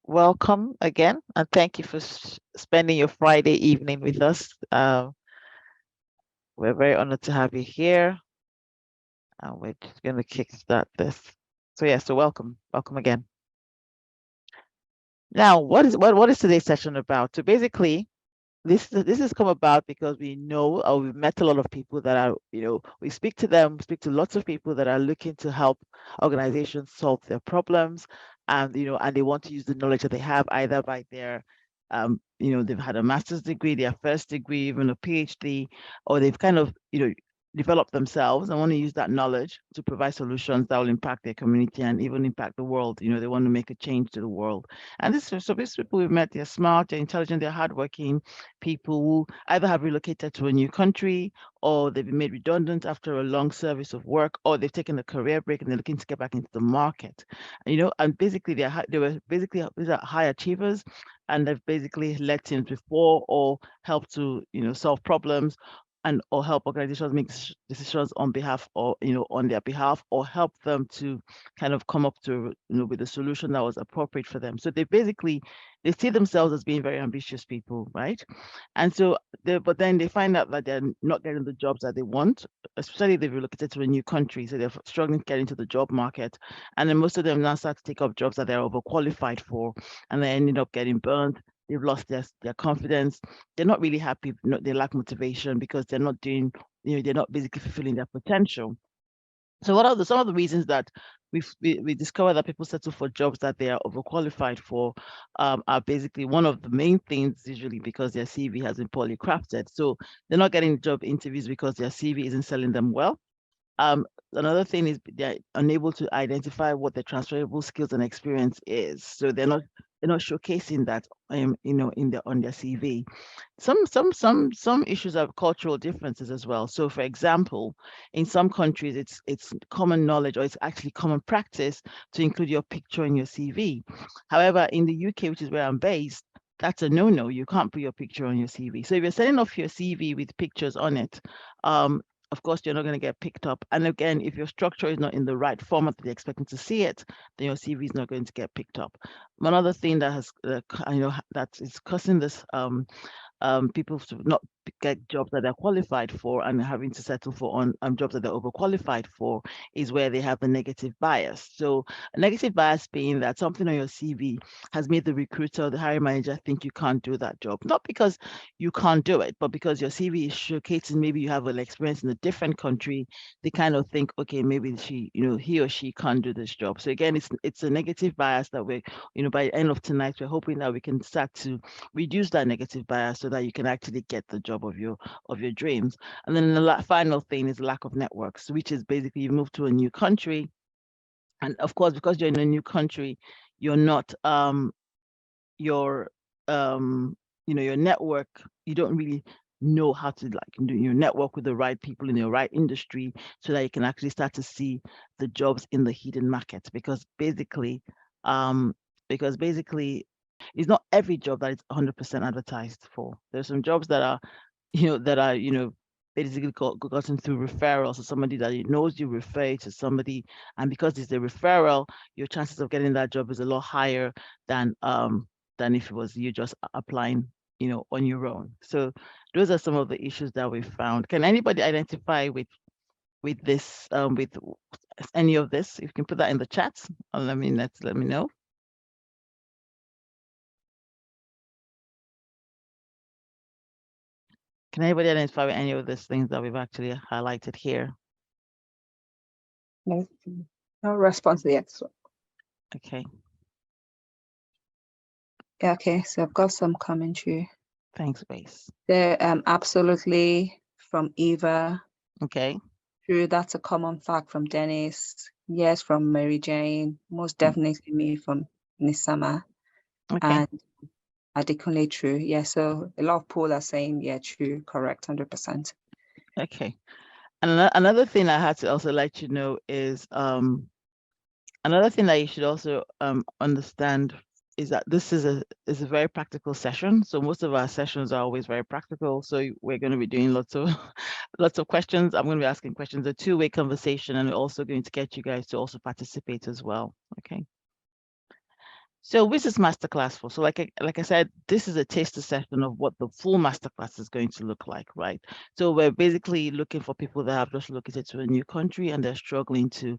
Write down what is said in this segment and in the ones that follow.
welcome again, and thank you for spending your Friday evening with us. We're very honored to have you here, and we're just going to kickstart this. So yeah, so welcome again. Now, what is today's session about? So basically, this has come about because we know, or we've met a lot of people that are, we speak to them, speak to lots of people that are looking to help organizations solve their problems, and and they want to use the knowledge that they have either by their, they've had a master's degree, their first degree, even a PhD, or they've kind of, developed themselves and want to use that knowledge to provide solutions that will impact their community and even impact the world. They want to make a change to the world. And these people we've met, they're smart, they're intelligent, they're hardworking people who either have relocated to a new country, or they've been made redundant after a long service of work, or they've taken a career break and they're looking to get back into the market. And basically they were basically, these are high achievers, and they've basically led teams before, or helped to solve problems, and or help organizations make decisions on behalf, or on their behalf, or help them to kind of come up to with a solution that was appropriate for them. So they see themselves as being very ambitious people, right? And so but then they find out that they're not getting the jobs that they want, especially if they've relocated to a new country, so they're struggling to get into the job market. And then most of them now start to take up jobs that they're overqualified for, and they ended up getting burned. They've lost their confidence. They're not really happy. They lack motivation because they're not doing, they're not basically fulfilling their potential. So what are some of the reasons that we discover that people settle for jobs that they are overqualified for, are basically one of the main things, usually because their CV has been poorly crafted. So they're not getting job interviews because their CV isn't selling them well. Another thing is they're unable to identify what their transferable skills and experience is. So they're not showcasing that on their CV. Some issues have cultural differences as well. So for example, in some countries it's common knowledge, or it's actually common practice, to include your picture in your CV. However, in the UK, which is where I'm based, that's a no-no. You can't put your picture on your CV. So if you're sending off your CV with pictures on it, of course, you're not going to get picked up. And again, if your structure is not in the right format that they're expecting to see it, then your CV is not going to get picked up. One other thing that has, that is causing this people to not get jobs that they're qualified for, and having to settle for on jobs that they're overqualified for, is where they have the negative bias. So a negative bias being that something on your CV has made the recruiter or the hiring manager think you can't do that job, not because you can't do it, but because your CV is showcasing maybe you have an experience in a different country. They kind of think, okay, maybe he or she can't do this job. So again, it's a negative bias that by the end of tonight, we're hoping that we can start to reduce that negative bias so that you can actually get the job of your dreams. And then the final thing is lack of networks, which is basically you move to a new country, and of course, because you're in a new country, you're not your your network, you don't really know how to do your network with the right people in your right industry, so that you can actually start to see the jobs in the hidden market. Because basically it's not every job that is 100% advertised for. There's some jobs that are basically gotten through referrals, or somebody that knows you refer to somebody, and because it's a referral, your chances of getting that job is a lot higher than if it was you just applying on your own. So those are some of the issues that we found. Can anybody identify with this, with any of this? If you can put that in the chat, let me know. Can anybody identify with any of these things that we've actually highlighted here? No response yet. Okay. Yeah, okay, so I've got some commentary. Thanks, Grace. They're absolutely from Eva. Okay. True, that's a common fact from Dennis. Yes, from Mary Jane. Most definitely me from Nisama. Okay. And Adekunle, true. Yeah, so a lot of people are saying, yeah, true, correct, 100%. Okay. And another thing I had to also let you know is another thing that you should also understand is that this is a very practical session. So most of our sessions are always very practical. So we're going to be doing lots of questions. I'm going to be asking questions, a two-way conversation, and we're also going to get you guys to also participate as well. Okay. So which is Masterclass for? So like I said, this is a taster session of what the full Masterclass is going to look like, right? So we're basically looking for people that have just located to a new country and they're struggling to,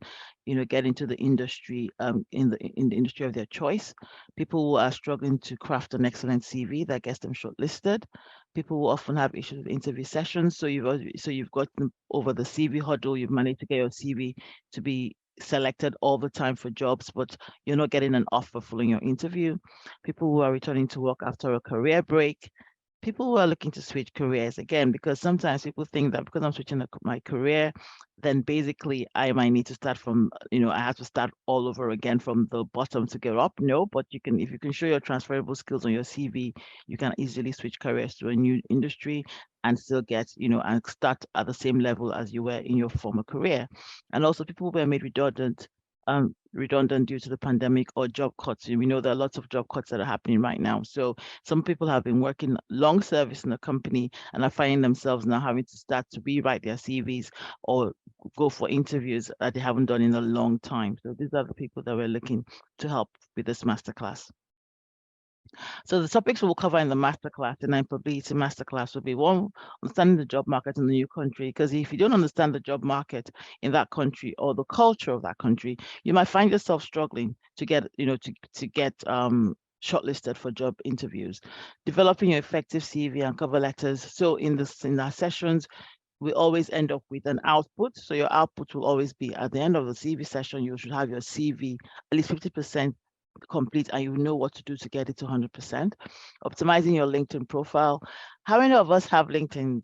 get into the industry, in the industry of their choice. People who are struggling to craft an excellent CV that gets them shortlisted. People who often have issues with interview sessions. So you've gotten over the CV hurdle. You've managed to get your CV to be selected all the time for jobs, but you're not getting an offer following your interview. People who are returning to work after a career break. People who are looking to switch careers again, because sometimes people think that because I'm switching my career, then basically I might need to start from, I have to start all over again from the bottom to get up. No, but if you can show your transferable skills on your CV, you can easily switch careers to a new industry and still get, and start at the same level as you were in your former career. And also people who were made redundant due to the pandemic or job cuts. We know there are lots of job cuts that are happening right now. So some people have been working long service in a company and are finding themselves now having to start to rewrite their CVs or go for interviews that they haven't done in a long time. So these are the people that we're looking to help with this masterclass. So the topics we'll cover in the masterclass, the Employability masterclass, will be one, understanding the job market in the new country. Because if you don't understand the job market in that country or the culture of that country, you might find yourself struggling to get, to get shortlisted for job interviews. Developing your effective CV and cover letters. So in our sessions, we always end up with an output. So your output will always be at the end of the CV session, you should have your CV at least 50% complete and you know what to do to get it to 100%. Optimizing your LinkedIn profile. How many of us have LinkedIn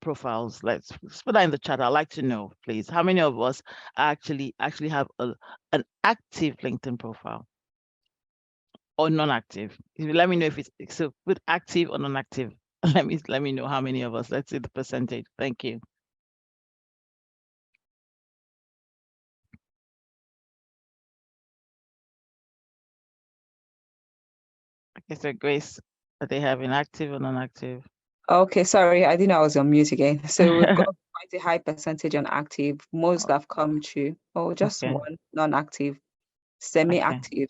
profiles? Let's put that in the chat. I'd like to know, please. How many of us actually have an active LinkedIn profile or non-active? Let me know if it's so put active or non-active. Let me know how many of us. Let's see the percentage. Thank you. Okay, so Grace, are they having active or non-active? Okay, sorry, I didn't know I was on mute again. So we've got quite a high percentage on active. Most have come true. Oh, just Okay, one non-active, okay. semi-active.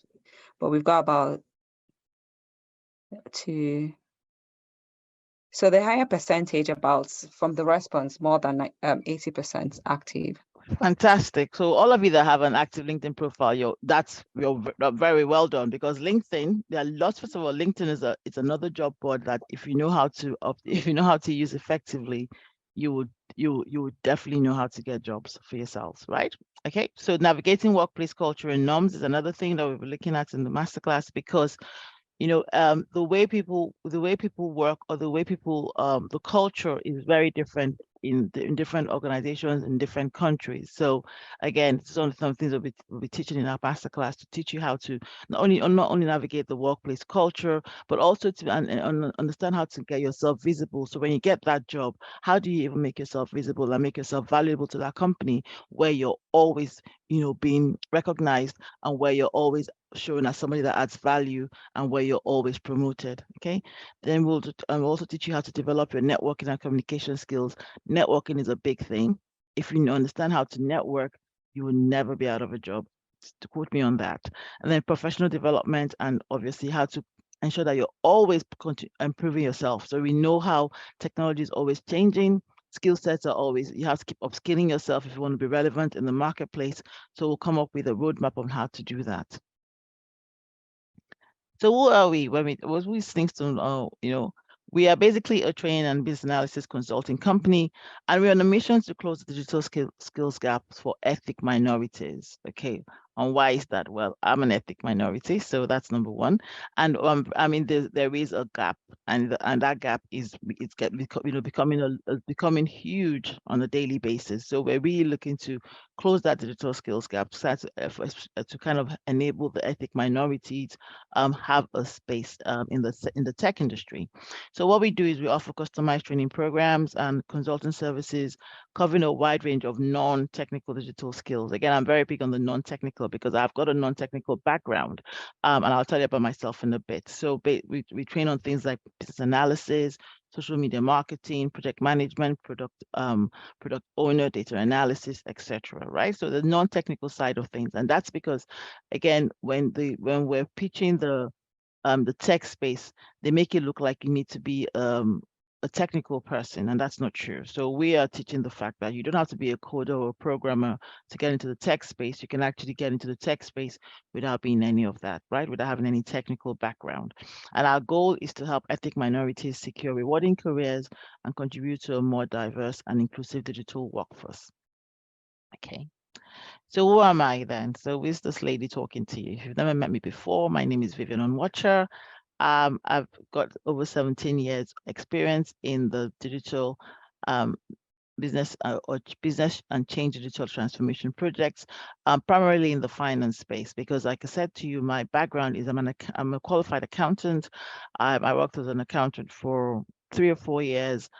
But we've got about two. So the higher percentage about from the response, more than 80% active. Fantastic. So all of you that have an active LinkedIn profile, you're very well done, because LinkedIn, there are lots. First of all, LinkedIn it's another job board that if you know how to if you know how to use effectively, you would definitely know how to get jobs for yourselves, right? Okay. So navigating workplace culture and norms is another thing that we'll be looking at in the masterclass, because the way people work, or the way people the culture is very different in different organizations in different countries. So again, some things we'll be teaching in our masterclass to teach you how to not only navigate the workplace culture, but also to understand how to get yourself visible. So when you get that job, how do you even make yourself visible and make yourself valuable to that company, where you're always being recognized, and where you're always shown as somebody that adds value, and where you're always promoted. Okay. Then we'll also teach you how to develop your networking and communication skills. Networking is a big thing. If you understand how to network, you will never be out of a job. To quote me on that. And then professional development, and obviously how to ensure that you're always improving yourself. So we know how technology is always changing. Skill sets are always, you have to keep upskilling yourself if you want to be relevant in the marketplace. So we'll come up with a roadmap on how to do that. So who are we? When we Slingstone, we are basically a training and business analysis consulting company, and we're on a mission to close the digital skills gaps for ethnic minorities. Okay, and why is that? Well, I'm an ethnic minority, so that's number one. And I mean, there is a gap, and that gap is becoming huge on a daily basis. So we're really looking to close that digital skills gap, start to kind of enable the ethnic minorities have a space in the tech industry. So what we do is we offer customized training programs and consulting services covering a wide range of non-technical digital skills. Again, I'm very big on the non-technical because I've got a non-technical background, and I'll tell you about myself in a bit. So we train on things like business analysis, social media marketing, project management, product owner, data analysis, etc. Right? So the non-technical side of things, and that's because, again, when we're pitching the tech space, they make it look like you need to be a technical person, and that's not true. So we are teaching the fact that you don't have to be a coder or a programmer to get into the tech space. You can actually get into the tech space without being any of that, right? Without having any technical background. And our goal is to help ethnic minorities secure rewarding careers and contribute to a more diverse and inclusive digital workforce. Okay. So who am I then? So who's this lady talking to you? If you've never met me before, my name is Vivian Onwatcher. I've got over 17 years experience in the digital um, business or business and change digital transformation projects, primarily in the finance space, because like I said to you, my background is I'm a qualified accountant. I worked as an accountant for 3 or 4 years,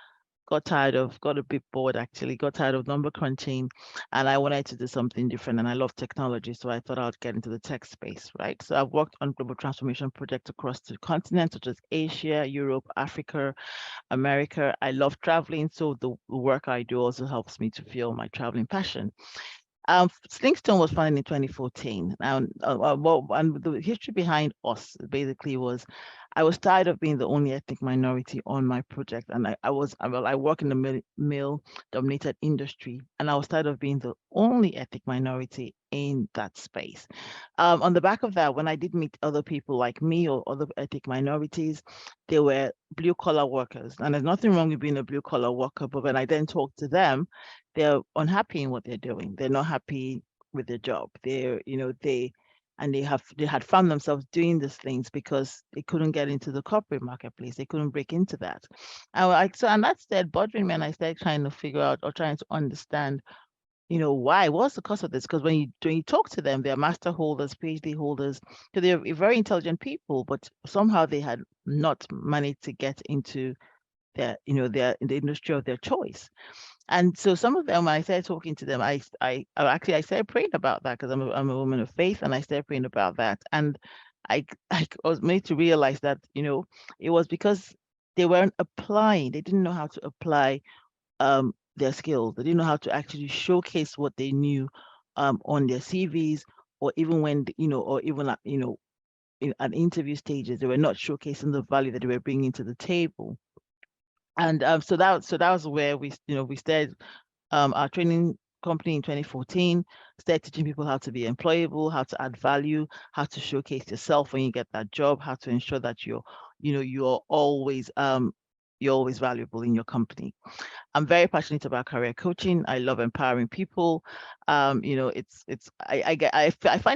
got a bit bored actually, got tired of number crunching, and I wanted to do something different. And I love technology, so I thought I'd get into the tech space, right? So I've worked on global transformation projects across the continent, such as Asia, Europe, Africa, America. I love traveling, so the work I do also helps me to feel my traveling passion. Slingstone was founded in 2014. And the history behind us basically was I was tired of being the only ethnic minority on my project. And I work in the male dominated industry, and I was tired of being the only ethnic minority in that space. On the back of that, when I did meet other people like me or other ethnic minorities, they were blue collar workers. And there's nothing wrong with being a blue collar worker, but when I then talk to them, they're unhappy in what they're doing. They're not happy with their job. They had found themselves doing these things because they couldn't get into the corporate marketplace. They couldn't break into that. And that started bothering me, and I started trying to figure out or trying to understand, why? What's the cause of this? Because when you talk to them, they're master holders, PhD holders, so they're very intelligent people, but somehow they had not managed to get into their in the industry of their choice. And so some of them, when I started talking to them, I started praying about that, because I'm a woman of faith, and I started praying about that. And I was made to realize that, it was because they weren't applying. They didn't know how to apply their skills. They didn't know how to actually showcase what they knew on their CVs, or even when, or even at, at interview stages, they were not showcasing the value that they were bringing to the table. And so that was where we started our training company in 2014, started teaching people how to be employable, how to add value, how to showcase yourself when you get that job, how to ensure that you're always valuable in your company. I'm very passionate about career coaching. I love empowering people. I find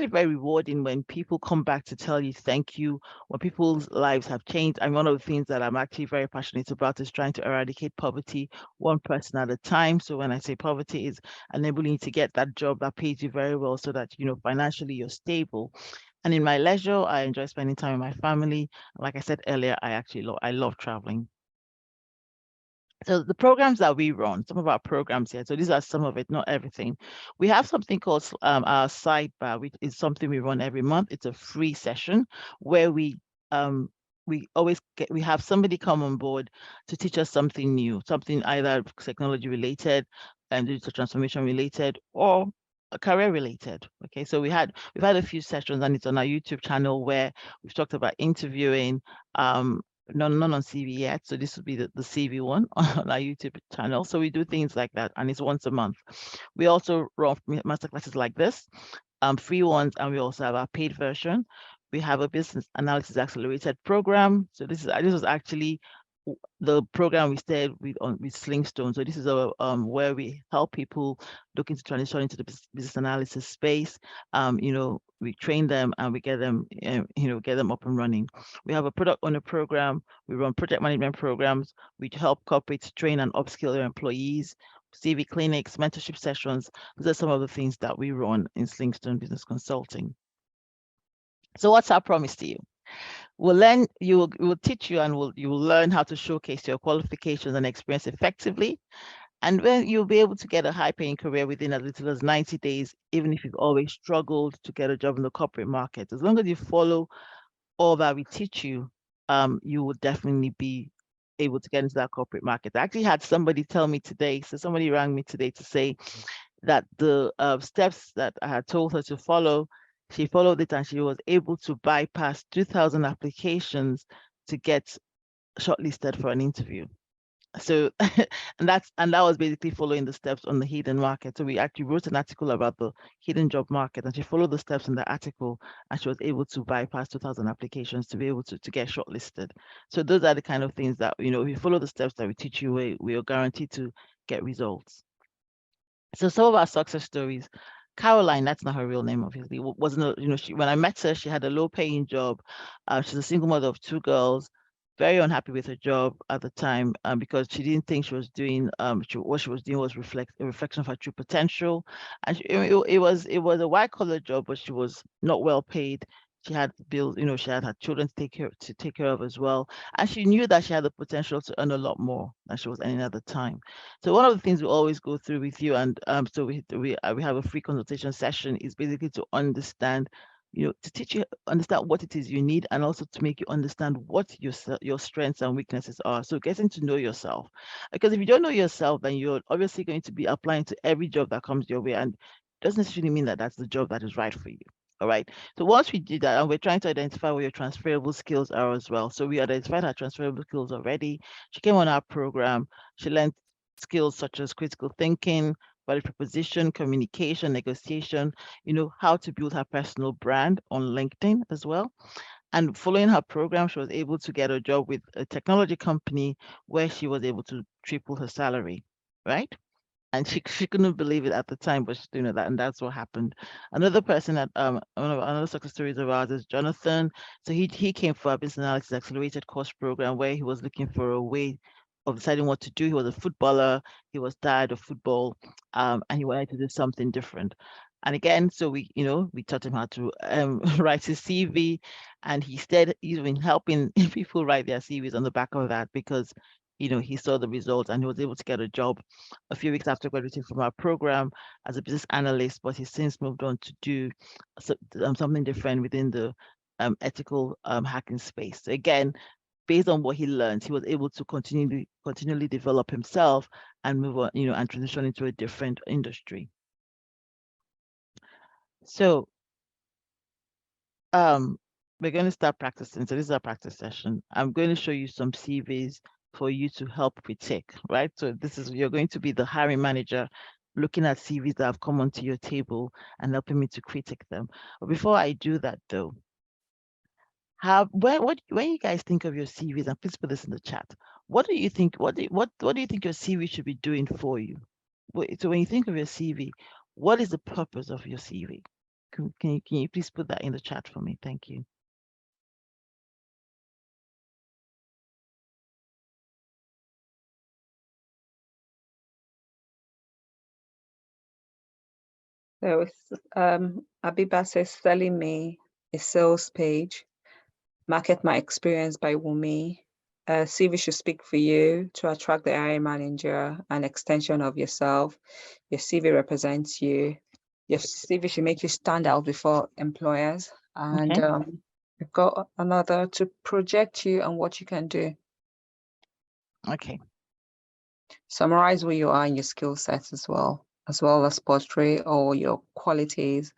it very rewarding when people come back to tell you thank you, when people's lives have changed. And one of the things that I'm actually very passionate about is trying to eradicate poverty one person at a time. So when I say poverty, is enabling you to get that job that pays you very well, so that financially you're stable. And in my leisure, I enjoy spending time with my family. Like I said earlier, I love traveling. So the programs that we run, some of our programs here, so these are some of it, not everything. We have something called our sidebar, which is something we run every month. It's a free session where we have somebody come on board to teach us something new, something either technology related and digital transformation related, or career related. Okay, so we've had a few sessions, and it's on our YouTube channel, where we've talked about interviewing, none on CV yet. So this would be the CV one on our YouTube channel. So we do things like that, and it's once a month. We also run masterclasses like this, free ones, and we also have our paid version. We have a business analysis accelerated program. So this was actually the program we started with Slingstone. So this is where we help people looking to transition into the business analysis space. We train them and we get them, get them up and running. We have a product owner program. We run project management programs. We help corporates train and upskill their employees. CV clinics, mentorship sessions. Those are some of the things that we run in Slingstone Business Consulting. So what's our promise to you? We'll teach you, and you will learn how to showcase your qualifications and experience effectively. And when you'll be able to get a high-paying career within as little as 90 days, even if you've always struggled to get a job in the corporate market. As long as you follow all that we teach you, you will definitely be able to get into that corporate market. I actually had somebody tell me today, so somebody rang me today to say that the steps that I had told her to follow, she followed it and she was able to bypass 2,000 applications to get shortlisted for an interview. So and that was basically following the steps on the hidden market. So we actually wrote an article about the hidden job market, and she followed the steps in the article, and she was able to bypass 2,000 applications to be able to get shortlisted. So those are the kind of things that, you know, if you follow the steps that we teach you, we are guaranteed to get results. So some of our success stories, Caroline, that's not her real name, obviously, wasn't, you know, when I met her, she had a low paying job. She's a single mother of 2 girls, very unhappy with her job at the time, because she didn't think she was doing, what she was doing was a reflection of her true potential. And it was a white collar job, but she was not well paid. She had bills, you know, she had her children to take care of as well. And she knew that she had the potential to earn a lot more than she was earning at the time. So one of the things we always go through with you, and so we have a free consultation session, is basically to understand, you know, to teach you understand what it is you need, and also to make you understand what your strengths and weaknesses are. So getting to know yourself, because if you don't know yourself, then you're obviously going to be applying to every job that comes your way, and it doesn't necessarily mean that that's the job that is right for you. All right. So once we do that, and we're trying to identify what your transferable skills are as well. So we identified her transferable skills already. She came on our program. She learned skills such as critical thinking, value proposition, communication, negotiation, you know, how to build her personal brand on LinkedIn as well. And following her program, she was able to get a job with a technology company where she was able to triple her salary, right? And she couldn't believe it at the time, but you know that, and that's what happened. Another person that another success stories of ours is Jonathan. So he came for a business analysis accelerated course program where he was looking for a way of deciding what to do. He was a footballer. He was tired of football, and he wanted to do something different. And again, so we taught him how to write his CV, and he's been helping people write their CVs on the back of that, because he saw the results and he was able to get a job a few weeks after graduating from our program as a business analyst, but he's since moved on to do something different within the ethical hacking space. So again, based on what he learned, he was able to continually develop himself and move on, and transition into a different industry. So we're going to start practicing. So this is our practice session. I'm going to show you some CVs for you to help critique, right? So you're going to be the hiring manager looking at CVs that have come onto your table and helping me to critique them. But before I do that though, when you guys think of your CVs, and please put this in the chat, what do you think your CV should be doing for you? So when you think of your CV, what is the purpose of your CV? Can you please put that in the chat for me? Thank you. So Abiba says, selling me a sales page, market my experience by Wumi. CV should speak for you to attract the hiring manager, an extension of yourself. Your CV represents you. Your CV should make you stand out before employers. And we've got another to project you and what you can do. Okay. Summarize who you are and your skill sets as well as portray all your qualities,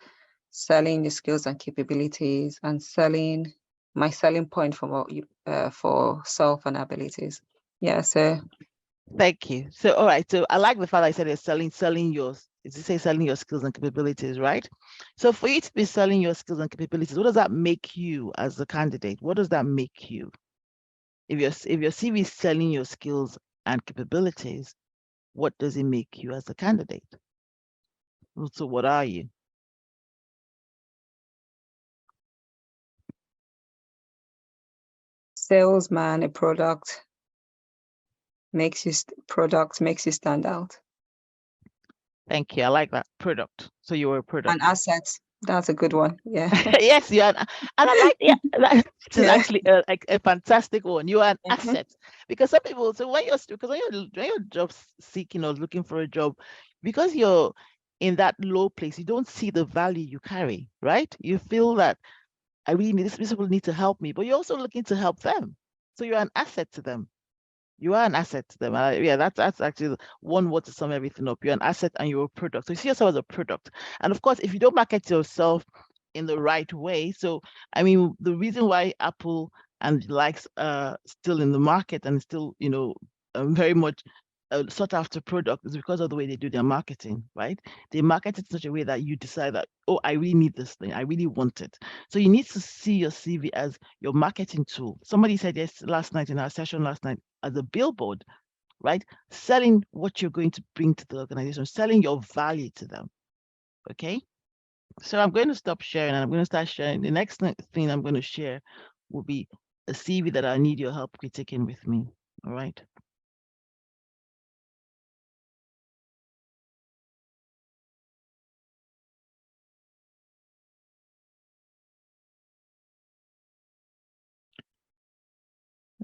selling your skills and capabilities, and selling my selling point for self and abilities. Yeah, so thank you. So all right, so I like the fact I said it's selling yours. Is it say selling your skills and capabilities, right? So for you to be selling your skills and capabilities, what does that make you as a candidate? What does that make you? If your CV is selling your skills and capabilities, what does it make you as a candidate? So what are you? salesman, a product makes you stand out. Thank you. I like that. Product. So you're a product. An asset. That's a good one. Yeah. Yes, you are. And I like that is actually a fantastic one. You are an asset, because some people. So when you're job seeking or looking for a job, because you're in that low place, you don't see the value you carry, right? You feel that I really need these people need to help me, but you're also looking to help them. So you're an asset to them. You are an asset to them. Yeah, that's actually one word to sum everything up. You're an asset and you're a product. So you see yourself as a product. And of course, if you don't market yourself in the right way, so I mean, the reason why Apple and the likes are still in the market and still, very much sought after product is because of the way they do their marketing, right? They market it in such a way that you decide that, oh, I really need this thing. I really want it. So you need to see your CV as your marketing tool. Somebody said yes last night in our session last night, as a billboard, right? Selling what you're going to bring to the organization, selling your value to them. Okay. So I'm going to stop sharing and I'm going to start sharing. The next thing I'm going to share will be a CV that I need your help critiquing with me. All right.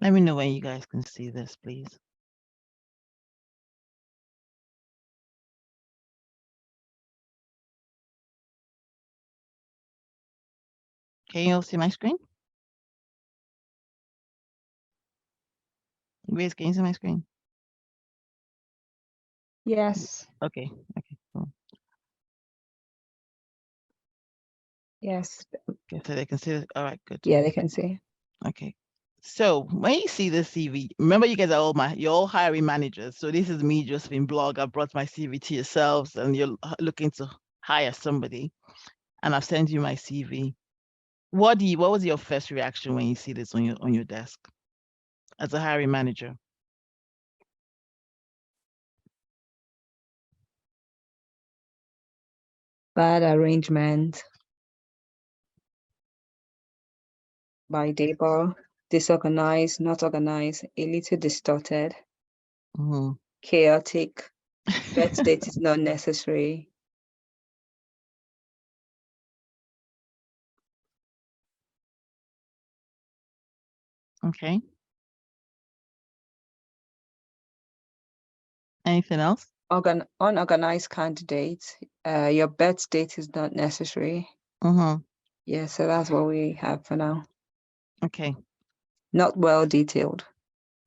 Let me know when you guys can see this, please. Can you all see my screen? Grace, can you see my screen? Yes. Okay. Okay. Cool. Yes. Okay, so they can see it. All right, good. Yeah, they can see. Okay. So when you see the CV, remember you guys are you're all hiring managers. So this is me just being blog. I brought my CV to yourselves and you're looking to hire somebody and I've sent you my CV. What was your first reaction when you see this on your desk as a hiring manager? Bad arrangement by Debo, disorganized, not organized, a little distorted, chaotic, birth date is not necessary. Okay. Anything else? Unorganized candidate, your birth date is not necessary. Yeah, so that's what we have for now. Okay. Not well detailed.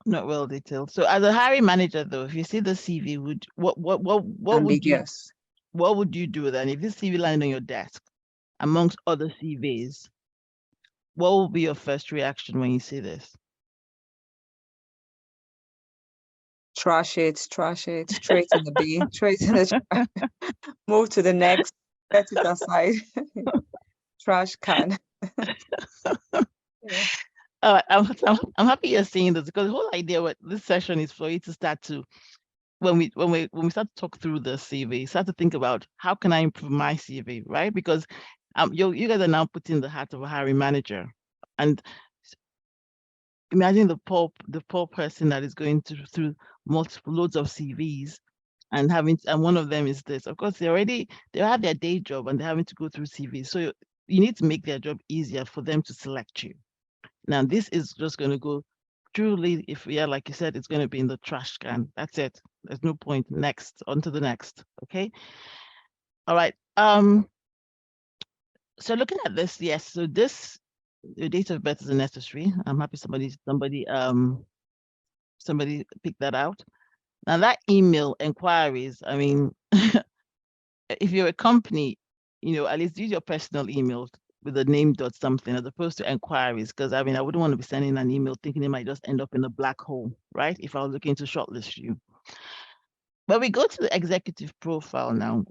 Not well detailed. So as a hiring manager though, if you see the CV, what Ambiguous. would you do then? If this CV landed on your desk amongst other CVs, what will be your first reaction when you see this? Trash it, straight in the bin, straight in the trash. Move to the next, set it aside. Trash can. Yeah. I'm happy you're seeing this because the whole idea with this session is for you to start to when we start to talk through the CV, start to think about how can I improve my CV, right? Because you guys are now putting the hat of a hiring manager, and imagine the poor person that is going through multiple loads of CVs and one of them is this. Of course, they have their day job and they're having to go through CVs, so you need to make their job easier for them to select you. Now, this is just going to go truly, like you said, it's going to be in the trash can. That's it. There's no point. Next, on to the next. Okay. All right. So looking at this, yes. So the date of birth is necessary. I'm happy somebody picked that out. Now that email inquiries, I mean, if you're a company, at least use your personal email with a name dot something as opposed to inquiries, because I mean, I wouldn't want to be sending an email thinking it might just end up in a black hole, right? If I was looking to shortlist you. But we go to the executive profile now.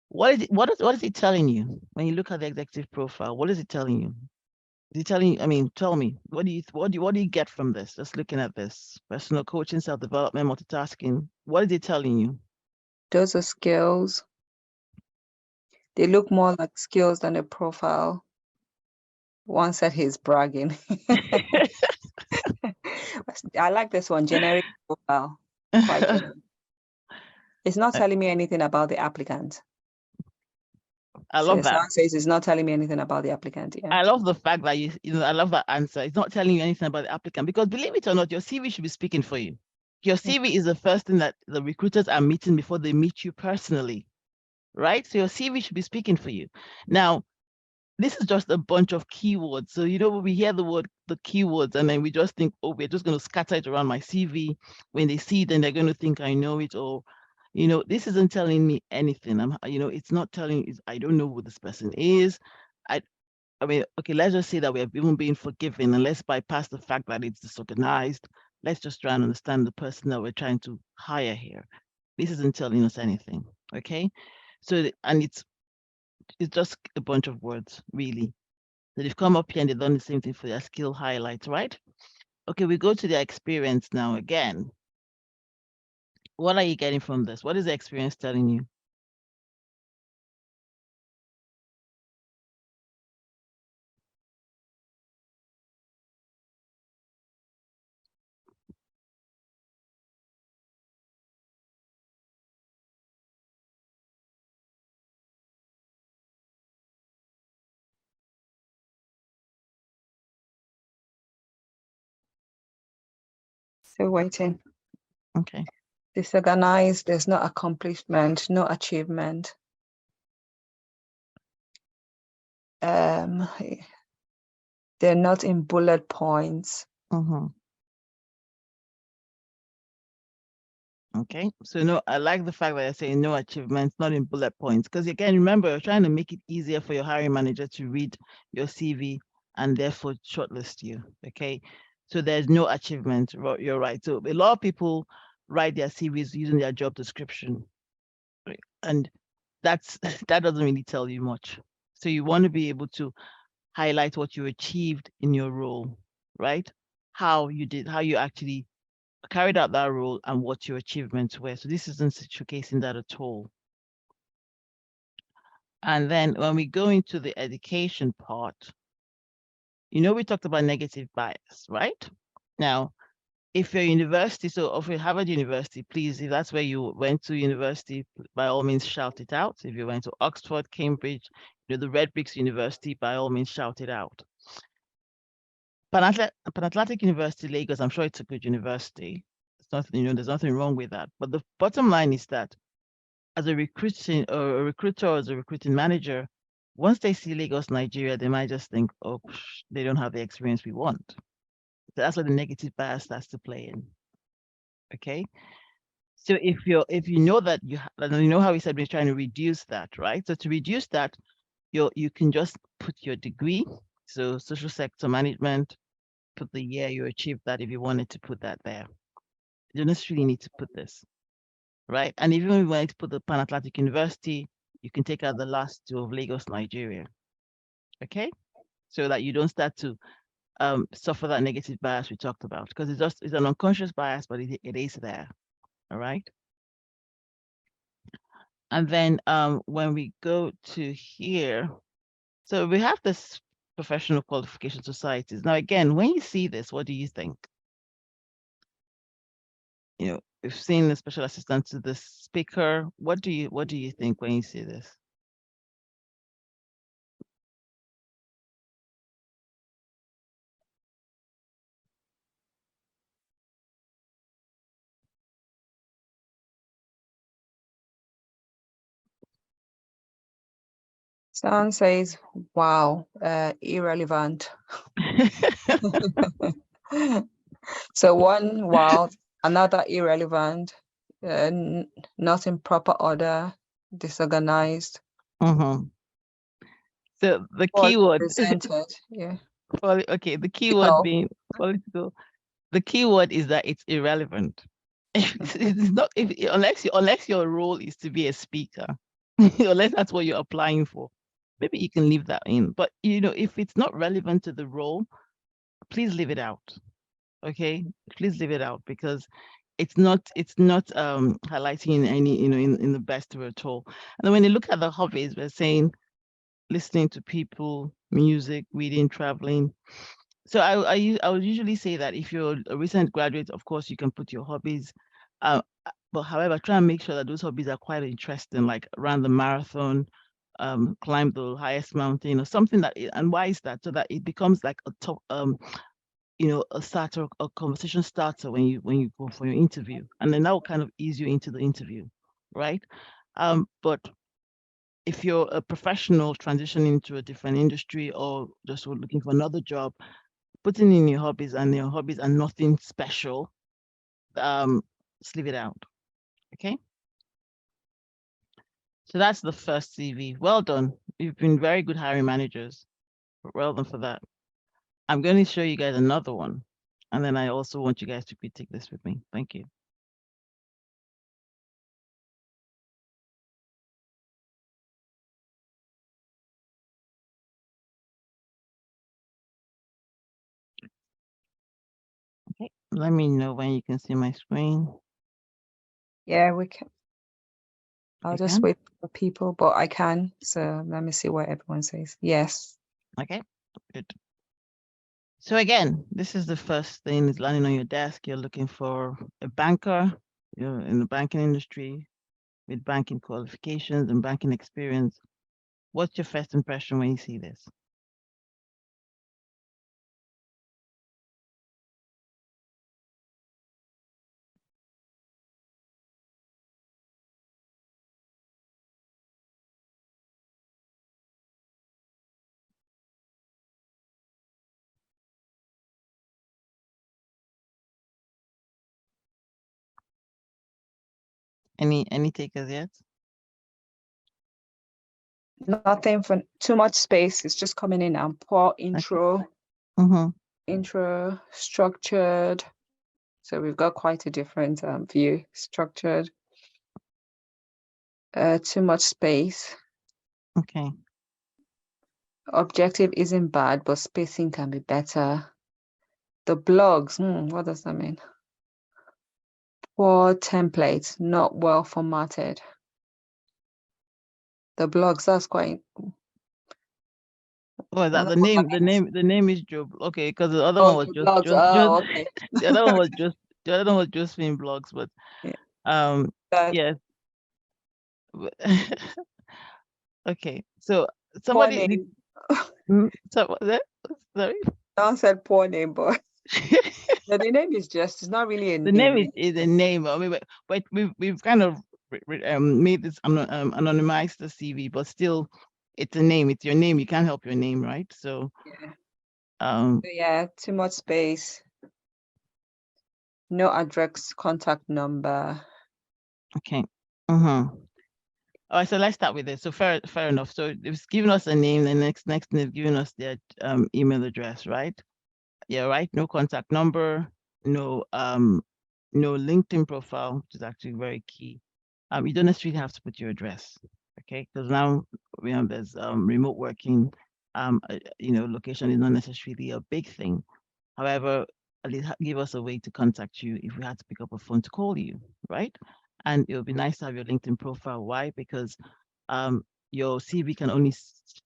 What is it telling you when you look at the executive profile? What is it telling you? Is it telling you, I mean, tell me, what do you get from this? Just looking at this. Personal coaching, self-development, multitasking. What is it telling you? Those are skills. They look more like skills than a profile. One said he's bragging. I like this one, generic profile. Quite generic. It's not telling me anything about the applicant. I love that. Someone says it's not telling me anything about the applicant. Yeah. I love the fact that I love that answer. It's not telling you anything about the applicant because believe it or not, your CV should be speaking for you. Your CV is the first thing that the recruiters are meeting before they meet you personally, right? So your CV should be speaking for you. Now, this is just a bunch of keywords. So, when we hear the keywords, and then we just think, oh, we're just going to scatter it around my CV. When they see it, then they're going to think I know it, or, this isn't telling me anything. It's not telling, I don't know who this person is. I mean, okay, let's just say that we have even been forgiven, and let's bypass the fact that it's disorganized. Let's just try and understand the person that we're trying to hire here. This isn't telling us anything, okay? So, and it's just a bunch of words, really. So they've come up here and they've done the same thing for their skill highlights, right? Okay, we go to their experience now again. What are you getting from this? What is the experience telling you? Still waiting. Okay. Disorganized, there's no accomplishment, no achievement. They're not in bullet points. Okay, so no, I like the fact that you're saying no achievements, not in bullet points, because again, remember, you're trying to make it easier for your hiring manager to read your CV and therefore shortlist you. Okay, so there's no achievement. You're right. So a lot of people write their CVs using their job description, right? And that doesn't really tell you much. So you want to be able to highlight what you achieved in your role, right? How you actually carried out that role and what your achievements were. So this isn't showcasing that at all. And then when we go into the education part, we talked about negative bias, right? Now, if you're university, so if you're Harvard University, please, if that's where you went to university, by all means, shout it out. If you went to Oxford, Cambridge, the Red Bricks University, by all means, shout it out. Pan-Atlantic University, Lagos, I'm sure it's a good university. It's nothing, there's nothing wrong with that. But the bottom line is that as a recruiter or as a recruiting manager, once they see Lagos, Nigeria, they might just think, oh, they don't have the experience we want. So that's where the negative bias starts to play in. Okay. So if you know that you know how we said we're trying to reduce that, right? So to reduce that, you can just put your degree. So social sector management, put the year you achieved that if you wanted to put that there. You don't necessarily need to put this, right? And even if you wanted to put the Pan-Atlantic University, you can take out the last two of Lagos, Nigeria. Okay, so that you don't start to suffer that negative bias we talked about, because it's an unconscious bias, but it is there. All right. And then when we go to here, so we have this professional qualification societies. Now, again, when you see this, what do you think? We've seen the special assistant to the speaker. What do you think when you see this? Someone says, wow, irrelevant. So one wow, another irrelevant, not in proper order, disorganized. So the Poorly keyword, presented, yeah. okay, the keyword being political. The keyword is that it's irrelevant. It's not unless your role is to be a speaker, unless that's what you're applying for. Maybe you can leave that in. But if it's not relevant to the role, please leave it out. Okay, please leave it out, because it's not highlighting any in the best way at all. And then when you look at the hobbies, we're saying listening to people, music, reading, traveling. So I would usually say that if you're a recent graduate, of course you can put your hobbies, but however, try and make sure that those hobbies are quite interesting, like run the marathon, climb the highest mountain, or something and why is that? So that it becomes like a top a starter, a conversation starter when you go for your interview, and then that will kind of ease you into the interview, right? But if you're a professional transitioning into a different industry or just looking for another job, putting in your hobbies and your hobbies are nothing special, just leave it out. Okay. So that's the first CV. Well done. You've been very good hiring managers. Well done for that. I'm going to show you guys another one. And then I also want you guys to critique this with me. Thank you. Okay, let me know when you can see my screen. Yeah, we can. I'll You just can? wait for people, but I can. So let me see what everyone says. Yes. Okay, good. So again, this is the first thing is landing on your desk. You're looking for a banker. You're in the banking industry with banking qualifications and banking experience. What's your first impression when you see this? Any takers yet? Nothing for too much space. It's just coming in now. Poor intro, intro, structured. So we've got quite a different view. Structured. Too much space. Okay. Objective isn't bad, but spacing can be better. The blogs, what does that mean? Poor templates, not well formatted. The blogs, that's quite. Oh, is I that don't the know what that name? means. The name is Job. Okay, because the other one Oh, was the just blogs. Oh, okay. the other one was just the other one was Josephine blogs, but Yeah. That yes. Okay, so poor somebody name. so what was that? Sorry. Someone said poor name, but the name is just, it's not really a The name. name is a name. I mean, but we've kind of made this anonymized the CV, but still, it's a name. It's your name. You can't help your name, right? So Yeah. um, So yeah, too much space. No address, contact number. okay. All right, so let's start with this. So fair enough. So it's given us a name. The next thing they've given us their email address, right? Yeah, right. No contact number. No no LinkedIn profile, which is actually very key. You don't necessarily have to put your address, okay? Because now there's remote working. Location is not necessarily a big thing. However, at least give us a way to contact you if we had to pick up a phone to call you, right? And it would be nice to have your LinkedIn profile. Why? Because your CV can only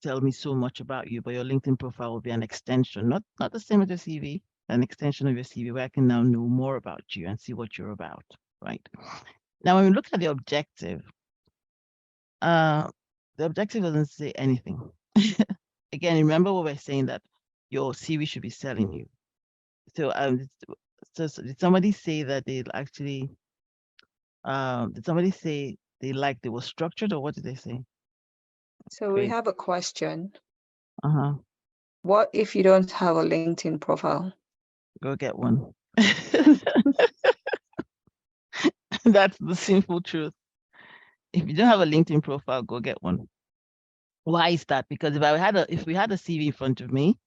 tell me so much about you, but your LinkedIn profile will be an extension, not the same as your CV, an extension of your CV where I can now know more about you and see what you're about, right? Now, when we look at the objective doesn't say anything. Again, remember what we're saying, that your CV should be selling you. So did somebody say that they actually did somebody say they liked it was structured, or what did they say? So we have a question. Uh-huh. What if you don't have a LinkedIn profile? Go get one. That's the simple truth. If you don't have a LinkedIn profile, go get one. Why is that? Because if we had a CV in front of me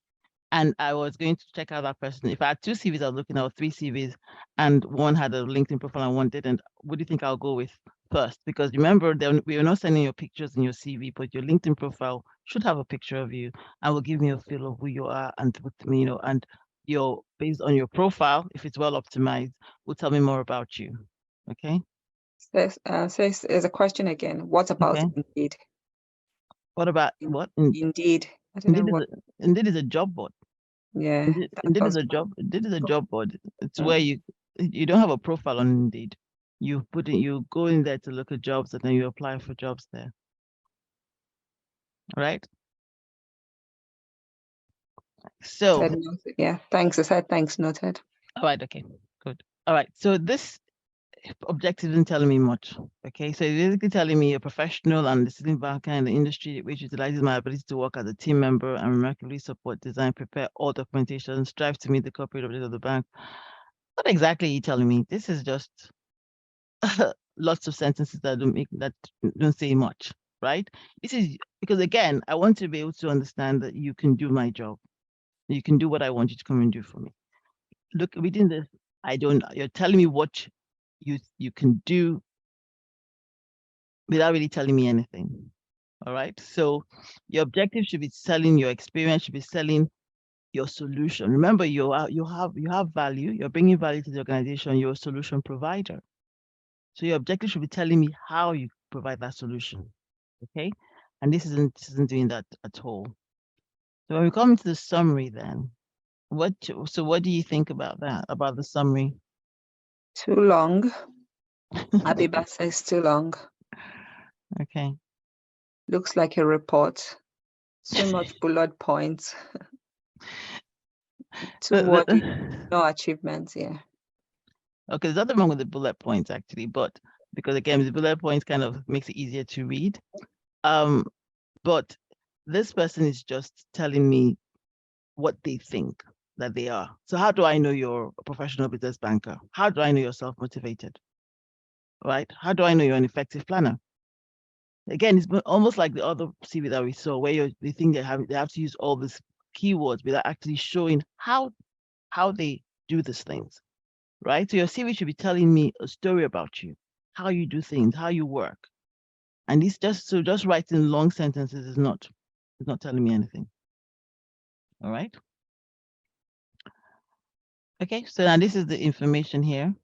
and I was going to check out that person, if I had two CVs, I was looking at 3 CVs, and one had a LinkedIn profile and one didn't, what do you think I'll go with first? Because remember, we are not sending your pictures in your CV, but your LinkedIn profile should have a picture of you and will give me a feel of who you are, and and your based on your profile, if it's well optimized, will tell me more about you. Okay. Says there's a question again. What about Okay. Indeed? What about what? Indeed. I don't know what. Indeed is a job board. Yeah, Indeed is a job. Indeed is a job board. It's where Mm. you don't have a profile on Indeed. You go in there to look at jobs and then you apply for jobs there. Right? So Yeah, thanks. I said thanks, noted. all right, okay, good. All right. So this objective isn't telling me much. Okay, so it's basically telling me a professional and decision banker in the industry which utilizes my ability to work as a team member and remarkably support, design, prepare all documentation, strive to meet the corporate objectives of the bank. What exactly are you telling me? This is just lots of sentences that don't say much, right? This is because again, I want to be able to understand that you can do my job. You can do what I want you to come and do for me. Look, within this, you're telling me what you can do without really telling me anything. All right. So your objective should be selling your experience, should be selling your solution. Remember, you have value, you're bringing value to the organization, you're a solution provider. So your objective should be telling me how you provide that solution. Okay. And this isn't doing that at all. So when we come into the summary then, what do you think about that, about the summary? Too long. Abiba says too long. Okay. Looks like a report. Too much bullet points. Too wordy. No achievements. Yeah. Okay, there's nothing wrong with the bullet points actually, but because again, the bullet points kind of makes it easier to read. But this person is just telling me what they think that they are. So how do I know you're a professional business banker? How do I know you're self-motivated? Right? How do I know you're an effective planner? Again, it's almost like the other CV that we saw, where they think they have to use all these keywords without actually showing how they do these things. Right? So your CV should be telling me a story about you, how you do things, how you work. And it's just writing long sentences is not telling me anything. All right. Okay, so now this is the information here.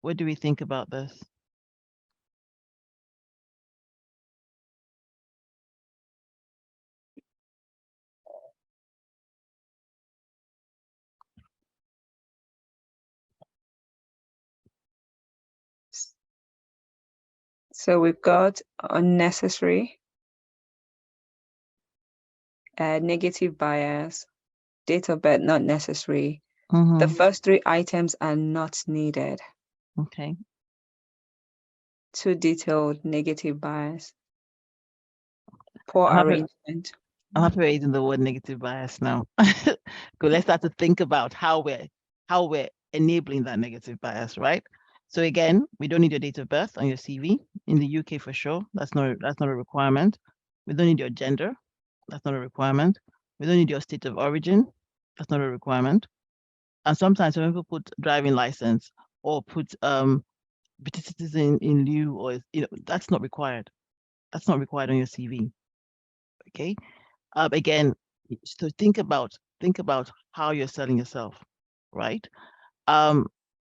What do we think about this? So we've got unnecessary, negative bias, date of birth not necessary. The first three items are not needed. Okay. Too detailed, negative bias. Poor arrangement. I'm happy we're using the word negative bias now. Good. Let's start to think about how we're enabling that negative bias, right? So again, we don't need your date of birth on your CV in the UK for sure. That's not a requirement. We don't need your gender. That's not a requirement. We don't need your state of origin. That's not a requirement. And sometimes when people put driving license or put British citizen in lieu, or that's not required. That's not required on your CV. Okay. Again, so think about how you're selling yourself, right?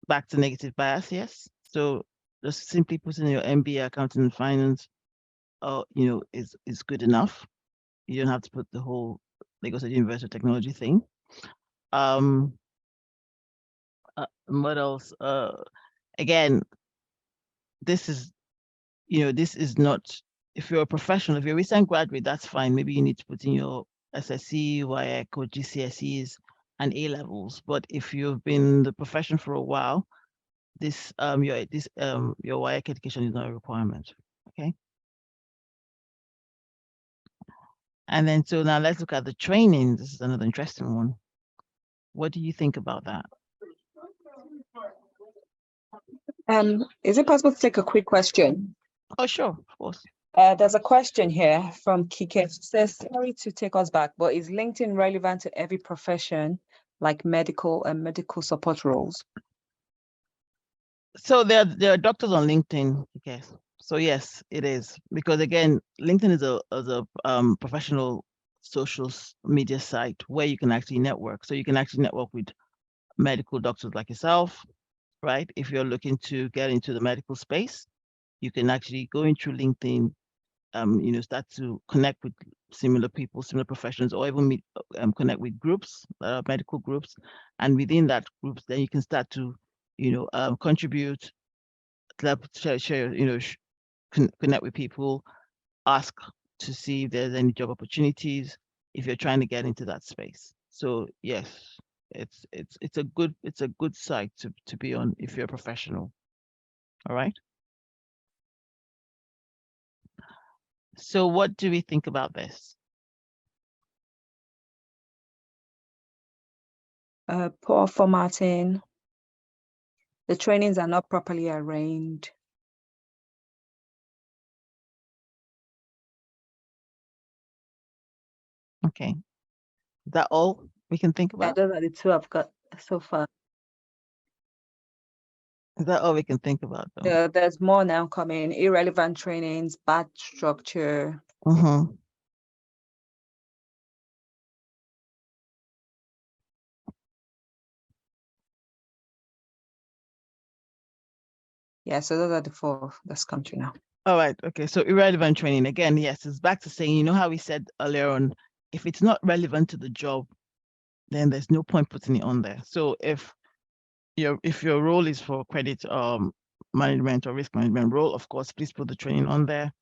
Back to negative bias, yes. So just simply putting your MBA accounting and finance, is good enough. You don't have to put the whole Lagos State University of Technology thing. What else? Again, this is not, if you're a professional, if you're a recent graduate, that's fine. Maybe you need to put in your SSC, WAEC, or GCSEs and A levels. But if you've been in the profession for a while, your WAEC education is not a requirement. Okay. And then so now let's look at the training. This is another interesting one. What do you think about that? Is it possible to take a quick question? Oh, sure, of course. There's a question here from Kike. It says, sorry to take us back, but is LinkedIn relevant to every profession, like medical and medical support roles? So there are doctors on LinkedIn. Okay. So yes, it is, because again, LinkedIn is a professional social media site where you can actually network. So you can actually network with medical doctors like yourself, right? If you're looking to get into the medical space, you can actually go into LinkedIn, start to connect with similar people, similar professions, or even connect with groups, medical groups, and within that groups, then you can start to, contribute, share, connect with people, ask to see if there's any job opportunities if you're trying to get into that space. So yes, it's a good site to be on if you're a professional. All right. So what do we think about this? Poor formatting. The trainings are not properly arranged. Okay. Is that all we can think Yeah, about? those are the two I've got so far. Is that all we can think about though? There's more now coming. Irrelevant trainings, bad structure. Mm-hmm. Yeah, so those are the four that's come through now. All right. Okay. So irrelevant training again. Yes, it's back to saying, you know how we said earlier on, if it's not relevant to the job, then there's no point putting it on there. So if your role is for credit management or risk management role, of course, please put the training on there.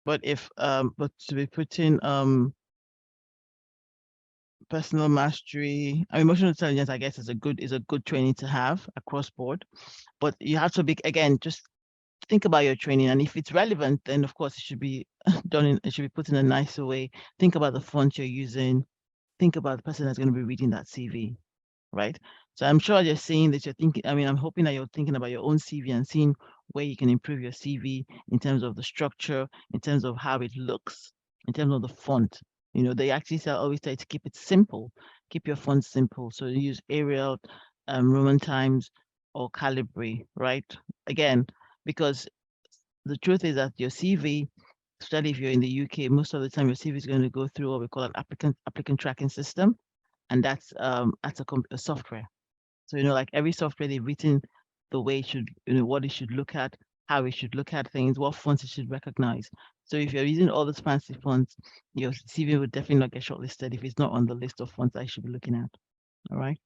But if but to be putting personal mastery, emotional intelligence, I guess is a good training to have across board. But you have to be, again, just think about your training, and if it's relevant, then of course it should be it should be put in a nicer way. Think about the font you're using. Think about the person that's going to be reading that CV, right? So I'm sure you're saying that you're thinking, I mean, I'm hoping that you're thinking about your own CV and seeing where you can improve your CV in terms of the structure, in terms of how it looks, in terms of the font. You know, they actually always say to keep it simple, keep your font simple. So you use Arial, Roman Times, or Calibri, right? Again, because the truth is that your CV, especially if you're in the UK, most of the time your CV is going to go through what we call an applicant tracking system, and that's a software. So like every software they've written the way it should, what it should look at, how it should look at things, what fonts it should recognize. So if you're using all those fancy fonts, your CV would definitely not get shortlisted if it's not on the list of fonts I should be looking at. All right.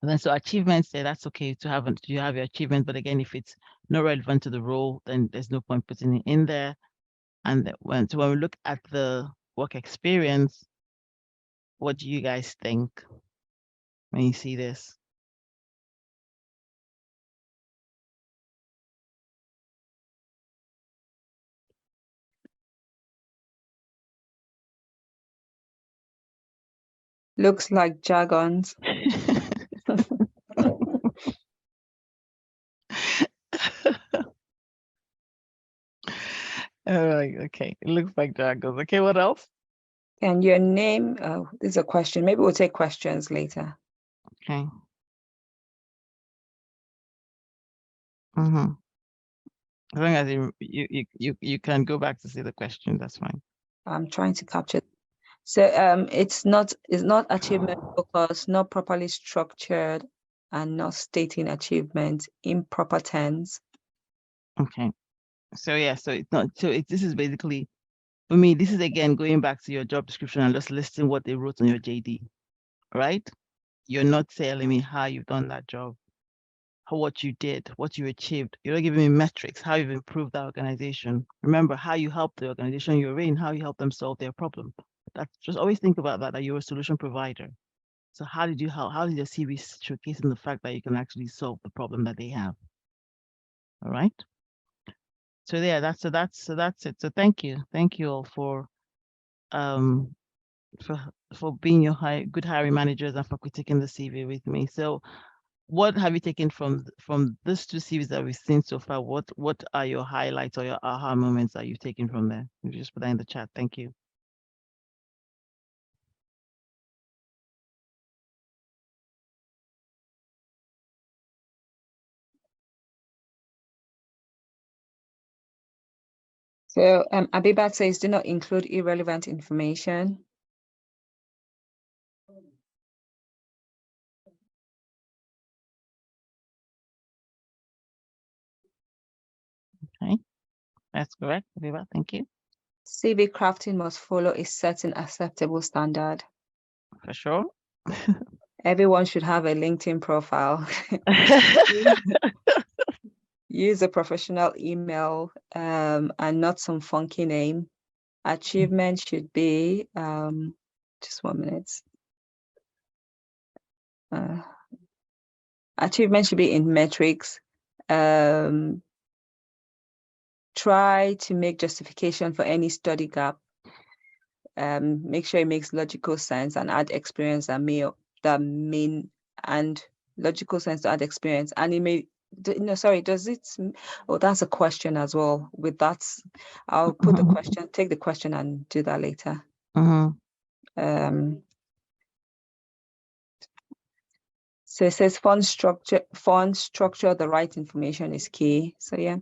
And then so achievements, yeah, that's okay to have you have your achievement, but again, if it's not relevant to the role, then there's no point putting it in there. And when we look at the work experience, what do you guys think when you see this? Looks like jargons. All right, okay. It looks like jargons. Okay, what else? And your name, this is a question. Maybe we'll take questions later. Okay. Mm-hmm. As long as you can go back to see the question, that's fine. I'm trying to capture. So it's not achievement focused, not properly structured, and not stating achievement in proper terms. Okay. So yeah, so it's not this is basically, for me, this is again going back to your job description and just listing what they wrote on your JD, right? You're not telling me how you've done that job, what you did, what you achieved. You're not giving me metrics, how you've improved that organization. Remember how you helped the organization you're in, how you help them solve their problem. That's just always think about that you're a solution provider. So how did you help? How did your CV showcasing the fact that you can actually solve the problem that they have? All right. So yeah, that's it. So thank you all for um for being your good hiring managers and for critiquing the CV with me. So what have you taken from these two CVs that we've seen so far? What are your highlights or your aha moments that you've taken from there? You just put that in the chat. Thank you. So Abibat says, do not include irrelevant information. Okay, that's correct. Thank you. CV crafting must follow a certain acceptable standard. For sure. Everyone should have a LinkedIn profile. Use a professional email and not some funky name. Achievement should be, just 1 minute. Achievement should be in metrics. Try to make justification for any study gap. Make sure it makes logical sense and add experience and logical sense to add experience. And it may, no, sorry, does it? Oh, that's a question as well. With that, I'll put the question, take the question and do that later. So it says fund structure, the right information is key. So yeah.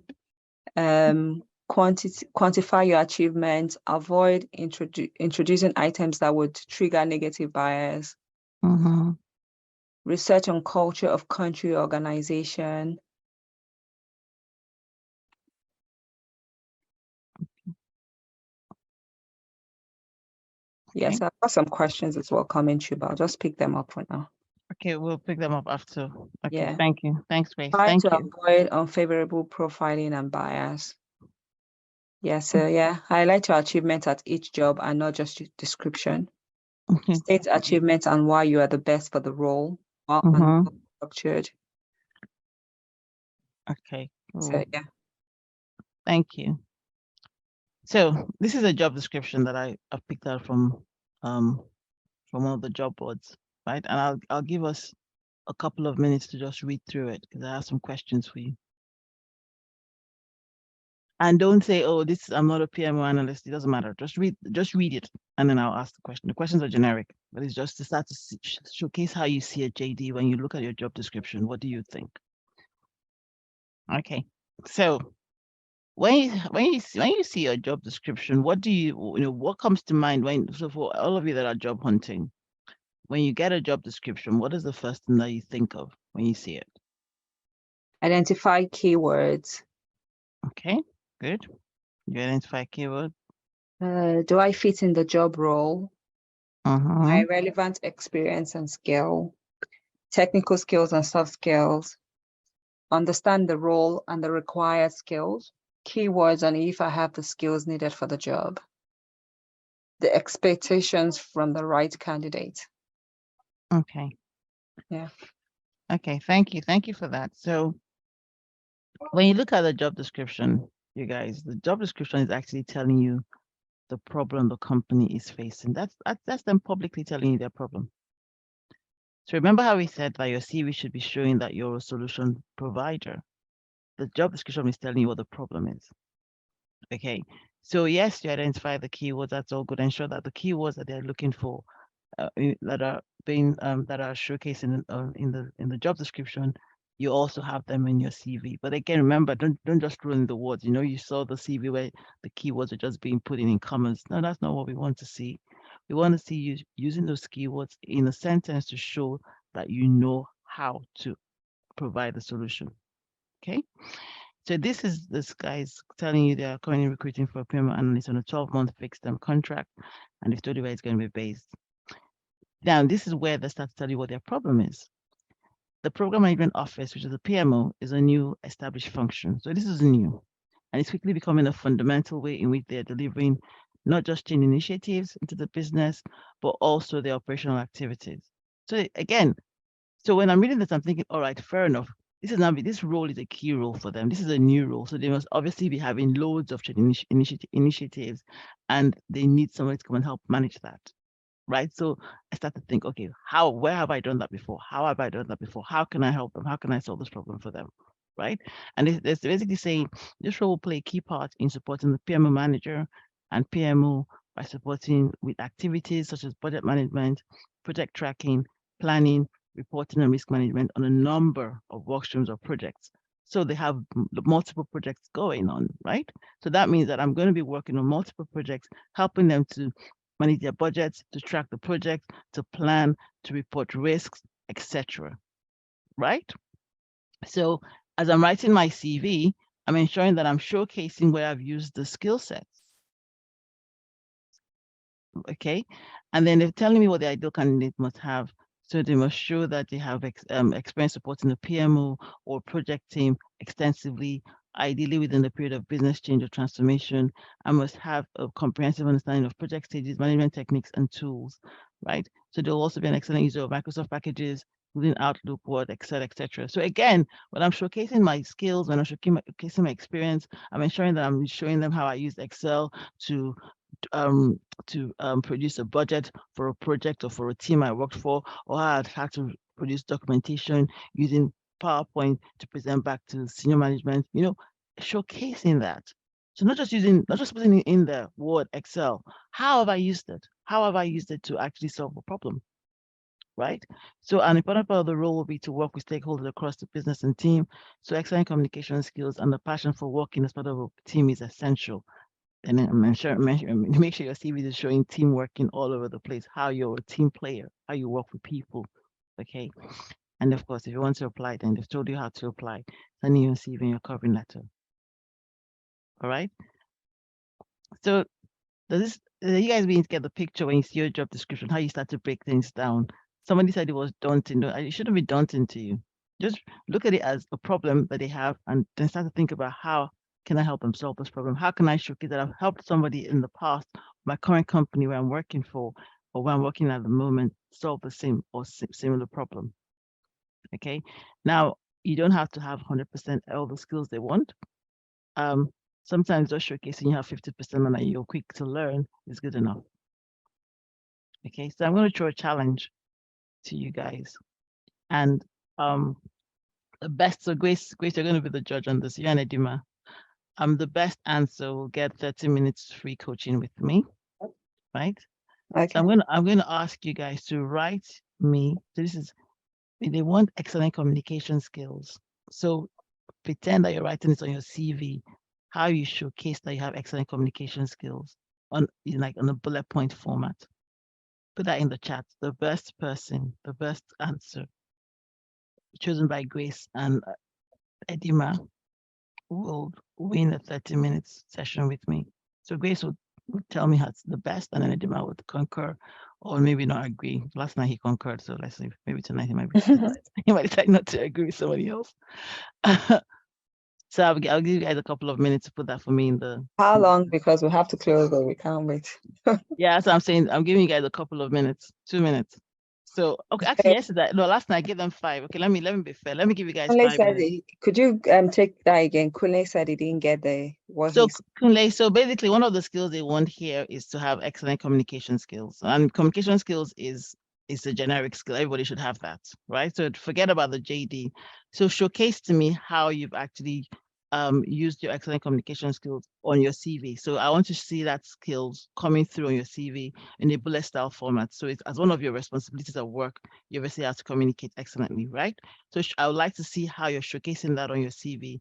Quantify your achievements, avoid introducing items that would trigger negative bias. Research on culture of country organization. Yes, I've got some questions as well coming through, but I'll just pick them up for now. Okay, we'll pick them up after. Okay, Yeah. thank you. Thanks, Grace. Try Thank to you. avoid unfavorable profiling and bias. Yeah, so yeah, highlight your achievements at each job and not just your description. State achievements and why you are the best for the role. And structured. Okay. Cool. So yeah. Thank you. So this is a job description that I picked out from one of the job boards, right? And I'll give us a couple of minutes to just read through it because I have some questions for you. And don't say, oh, I'm not a PMO analyst. It doesn't matter. Just read it, and then I'll ask the question. The questions are generic, but it's just to start to showcase how you see a JD when you look at your job description. What do you think? Okay, so when you see your job description, what do what comes to mind so for all of you that are job hunting, when you get a job description, what is the first thing that you think of when you see it? Identify keywords. Okay, good. You identify keyword. Do I fit in the job role? My relevant experience and skill, technical skills and soft skills, understand the role and the required skills, keywords, and if I have the skills needed for the job, the expectations from the right candidate. Okay. Yeah. Okay, thank you. Thank you for that. So when you look at the job description, you guys, the job description is actually telling you the problem the company is facing. That's them publicly telling you their problem. So remember how we said that your CV should be showing that you're a solution provider. The job description is telling you what the problem is. Okay, so yes, you identify the keywords. That's all good. Ensure that the keywords that they're looking for, that are showcased in the job description, you also have them in your CV. But again, remember, don't just throw in the words. You saw the CV where the keywords are just being put in comments. No, that's not what we want to see. We want to see you using those keywords in a sentence to show that you know how to provide the solution. Okay. So this guy's telling you they are currently recruiting for a PMO analyst on a 12-month fixed-term contract, and they've told you where it's going to be based. Now, this is where they start to tell you what their problem is. The Program Management Office, which is a PMO, is a new established function. So this is new, and it's quickly becoming a fundamental way in which they're delivering not just change initiatives into the business, but also the operational activities. So again, when I'm reading this, I'm thinking, all right, fair enough. This role is a key role for them. This is a new role. So they must obviously be having loads of change initiatives, and they need somebody to come and help manage that. Right. So I start to think, okay, where have I done that before? How have I done that before? How can I help them? How can I solve this problem for them? Right. And it's basically saying this role will play a key part in supporting the PMO manager and PMO by supporting with activities such as budget management, project tracking, planning, reporting, and risk management on a number of work streams or projects. So they have multiple projects going on, right? So that means that I'm going to be working on multiple projects, helping them to manage their budgets, to track the project, to plan, to report risks, etc. Right? So as I'm writing my CV, I'm ensuring that I'm showcasing where I've used the skill sets. Okay. And then they're telling me what the ideal candidate must have. So they must show that they have experience supporting the PMO or project team extensively, ideally within the period of business change or transformation. I must have a comprehensive understanding of project stages, management techniques, and tools. right? So they'll also be an excellent user of Microsoft packages, within Outlook, Word, Excel, etc. So again, when I'm showcasing my skills, when I'm showcasing my experience, I'm ensuring that I'm showing them how I use Excel to produce a budget for a project or for a team I worked for, or how I'd had to produce documentation using PowerPoint to present back to senior management, showcasing that. So not just putting it in the Word, Excel. How have I used it? How have I used it to actually solve a problem? Right? So an important part of the role will be to work with stakeholders across the business and team. So excellent communication skills and the passion for working as part of a team is essential. And then make sure your CV is showing team working all over the place, how you're a team player, how you work with people. Okay. And of course, if you want to apply, then they've told you how to apply. Send your CV and your covering letter. All right. So you guys begin to get the picture when you see your job description, how you start to break things down. Somebody said it was daunting. No, it shouldn't be daunting to you. Just look at it as a problem that they have and then start to think about how can I help them solve this problem? How can I showcase that I've helped somebody in the past, my current company where I'm working for, or where I'm working at the moment, solve the same or similar problem? Okay. Now, you don't have to have 100% all the skills they want. Sometimes just showcasing you have 50% and that you're quick to learn is good enough. Okay, so I'm going to throw a challenge to you guys. And the best, so Grace, you're going to be the judge on this. You and Edima. The best answer will get 30 minutes free coaching with me, right? Okay. So I'm going to ask you guys to write me. So they want excellent communication skills. So pretend that you're writing this on your CV, how you showcase that you have excellent communication skills on a bullet point format. Put that in the chat. The best person, the best answer chosen by Grace and Edima will win a 30 minutes session with me. So Grace would tell me how it's the best, and then Edima would concur or maybe not agree. Last night he concurred, so let's see. Maybe tonight he might decide not to agree with somebody else. So I'll give you guys a couple of minutes to put that for me in the. How long? Because we have to close, but we can't wait. Yeah, so I'm saying I'm giving you guys a couple of minutes, 2 minutes. So okay, actually yesterday, no, last night I gave them 5. Okay, let me be fair. Let me give you guys 5 minutes. Could you take that again? Kunle said he didn't get So Kunle, so basically one of the skills they want here is to have excellent communication skills. And communication skills is a generic skill. Everybody should have that, right? So forget about the JD. So showcase to me how you've actually used your excellent communication skills on your CV. So I want to see that skills coming through on your CV in a bullet style format. So it's as one of your responsibilities at work, you obviously have to communicate excellently, right? So I would like to see how you're showcasing that on your CV.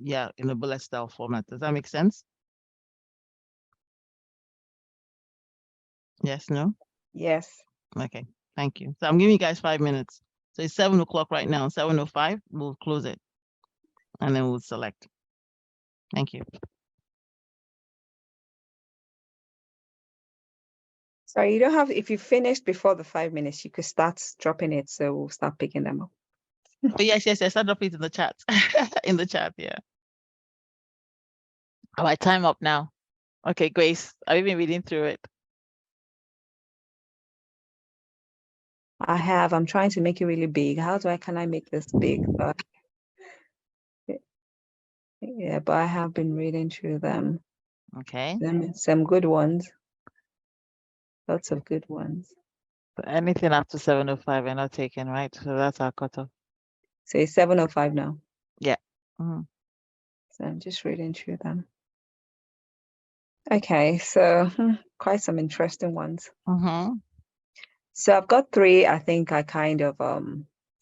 Yeah, in a bullet style format. Does that make sense? Yes, no? Yes. Okay, thank you. So I'm giving you guys 5 minutes. So it's 7 o'clock right now, 7:05, we'll close it. And then we'll select. Thank you. Sorry, you don't have, if you finished before the 5 minutes, you could start dropping it. So we'll start picking them up. Oh, yes, start dropping it in the chat. In the chat, yeah. All right, time up now. Okay, Grace, have you been reading through it? I have. I'm trying to make it really big. Can I make this big? Yeah, but I have been reading through them. Okay. Some good ones. Lots of good ones. So anything after 7:05 we're not taking, right? So that's our cutoff. So it's 7:05 now. Yeah. So I'm just reading through them. Okay, so quite some interesting ones. So I've got 3, I think I kind of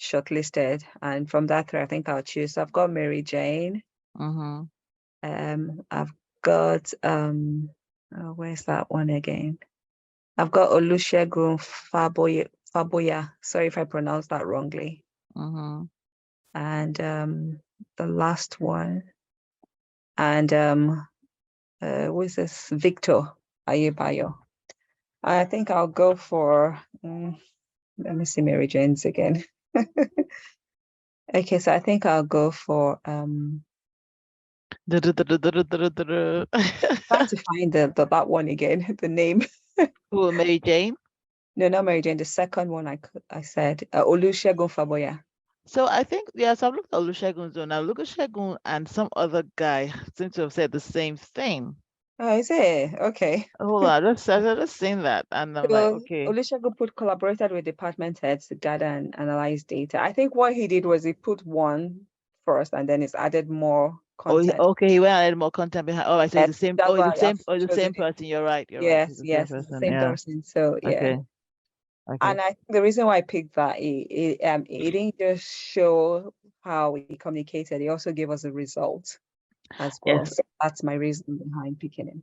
shortlisted, and from that 3, I think I'll choose. So I've got Mary Jane. I've got where's that one again? I've got Olusegun Faboya. Sorry if I pronounced that wrongly. And the last one, and what's this? Victor Ayebayo. I think I'll go for. Let me see Mary Jane's again. Okay, so I think I'll go for trying to find that one again, the name. Who, Mary Jane? No, not Mary Jane. The second one I said, Olusegun Faboya. So I think, yes, I've looked at Olusegun's own. Now, Olusegun and some other guy seem to have said the same thing. Oh, is it? Okay. Hold on, I just seen that, and I'm like, So okay. Olusegun collaborated with department heads to gather and analyze data. I think what he did was he put one first and then he's added more Oh, content. okay, he went and added more content behind. All right, so it's Yes, the same. that's Oh, it's the why I've same. Oh, it's the chosen same it. person. You're right. You're right. It's Yes, the same yes, it's the person. same Yeah. person. So yeah. Okay. Okay. And I think the reason why I picked that, he didn't just show how he communicated, he also gave us a result as well. Yes. So that's my reason behind picking him.